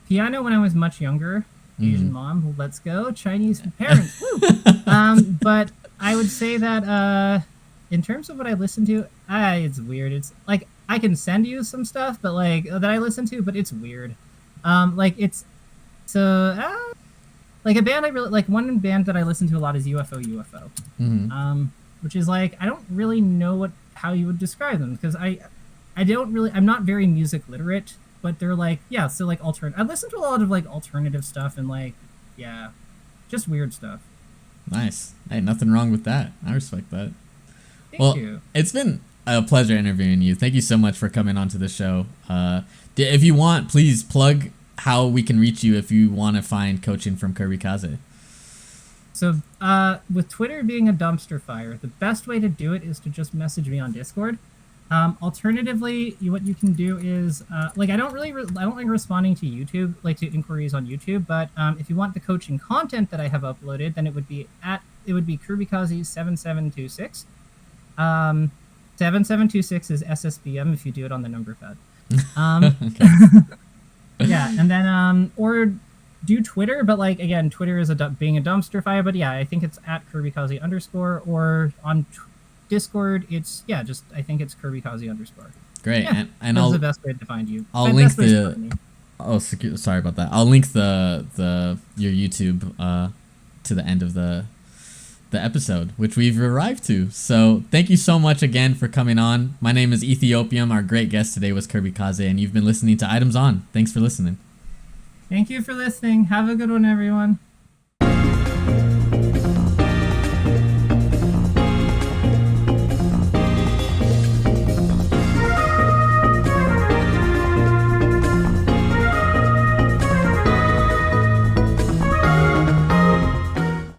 piano when I was much younger. Asian mom, let's go. Chinese parents, woo. But I would say that in terms of what I listen to, it's weird. It's like I can send you some stuff, but like that I listen to, but it's weird. Like it's so like a band I really like. One band that I listen to a lot is UFO. Which is like I don't really know how you would describe them because I'm not very music literate. But they're like, yeah, so like I listen to a lot of like alternative stuff and like, yeah, just weird stuff. Nice. Hey, nothing wrong with that. I respect that. Thank you. It's been a pleasure interviewing you. Thank you so much for coming onto the show. If you want, please plug how we can reach you if you want to find coaching from KirbyKaze. So with Twitter being a dumpster fire, the best way to do it is to just message me on Discord. Alternatively, what you can do is like I don't like responding to YouTube, like to inquiries on YouTube. But if you want the coaching content that I have uploaded, then it would be KirbyKaze 7726. 7726 is SSBM if you do it on the number pad. Yeah, and then or do Twitter, but like again, Twitter is being a dumpster fire. But yeah, I think it's at KirbyKaze_ or on Discord, it's I think it's KirbyKaze_. Great, yeah, and that's the best way to find you. I'll link the. Oh, sorry about that. I'll link your YouTube to the end of the episode, which we've arrived to. So thank you so much again for coming on. My name is Ethiopium. Our great guest today was KirbyKaze, and you've been listening to Items On. Thanks for listening. Thank you for listening. Have a good one, everyone.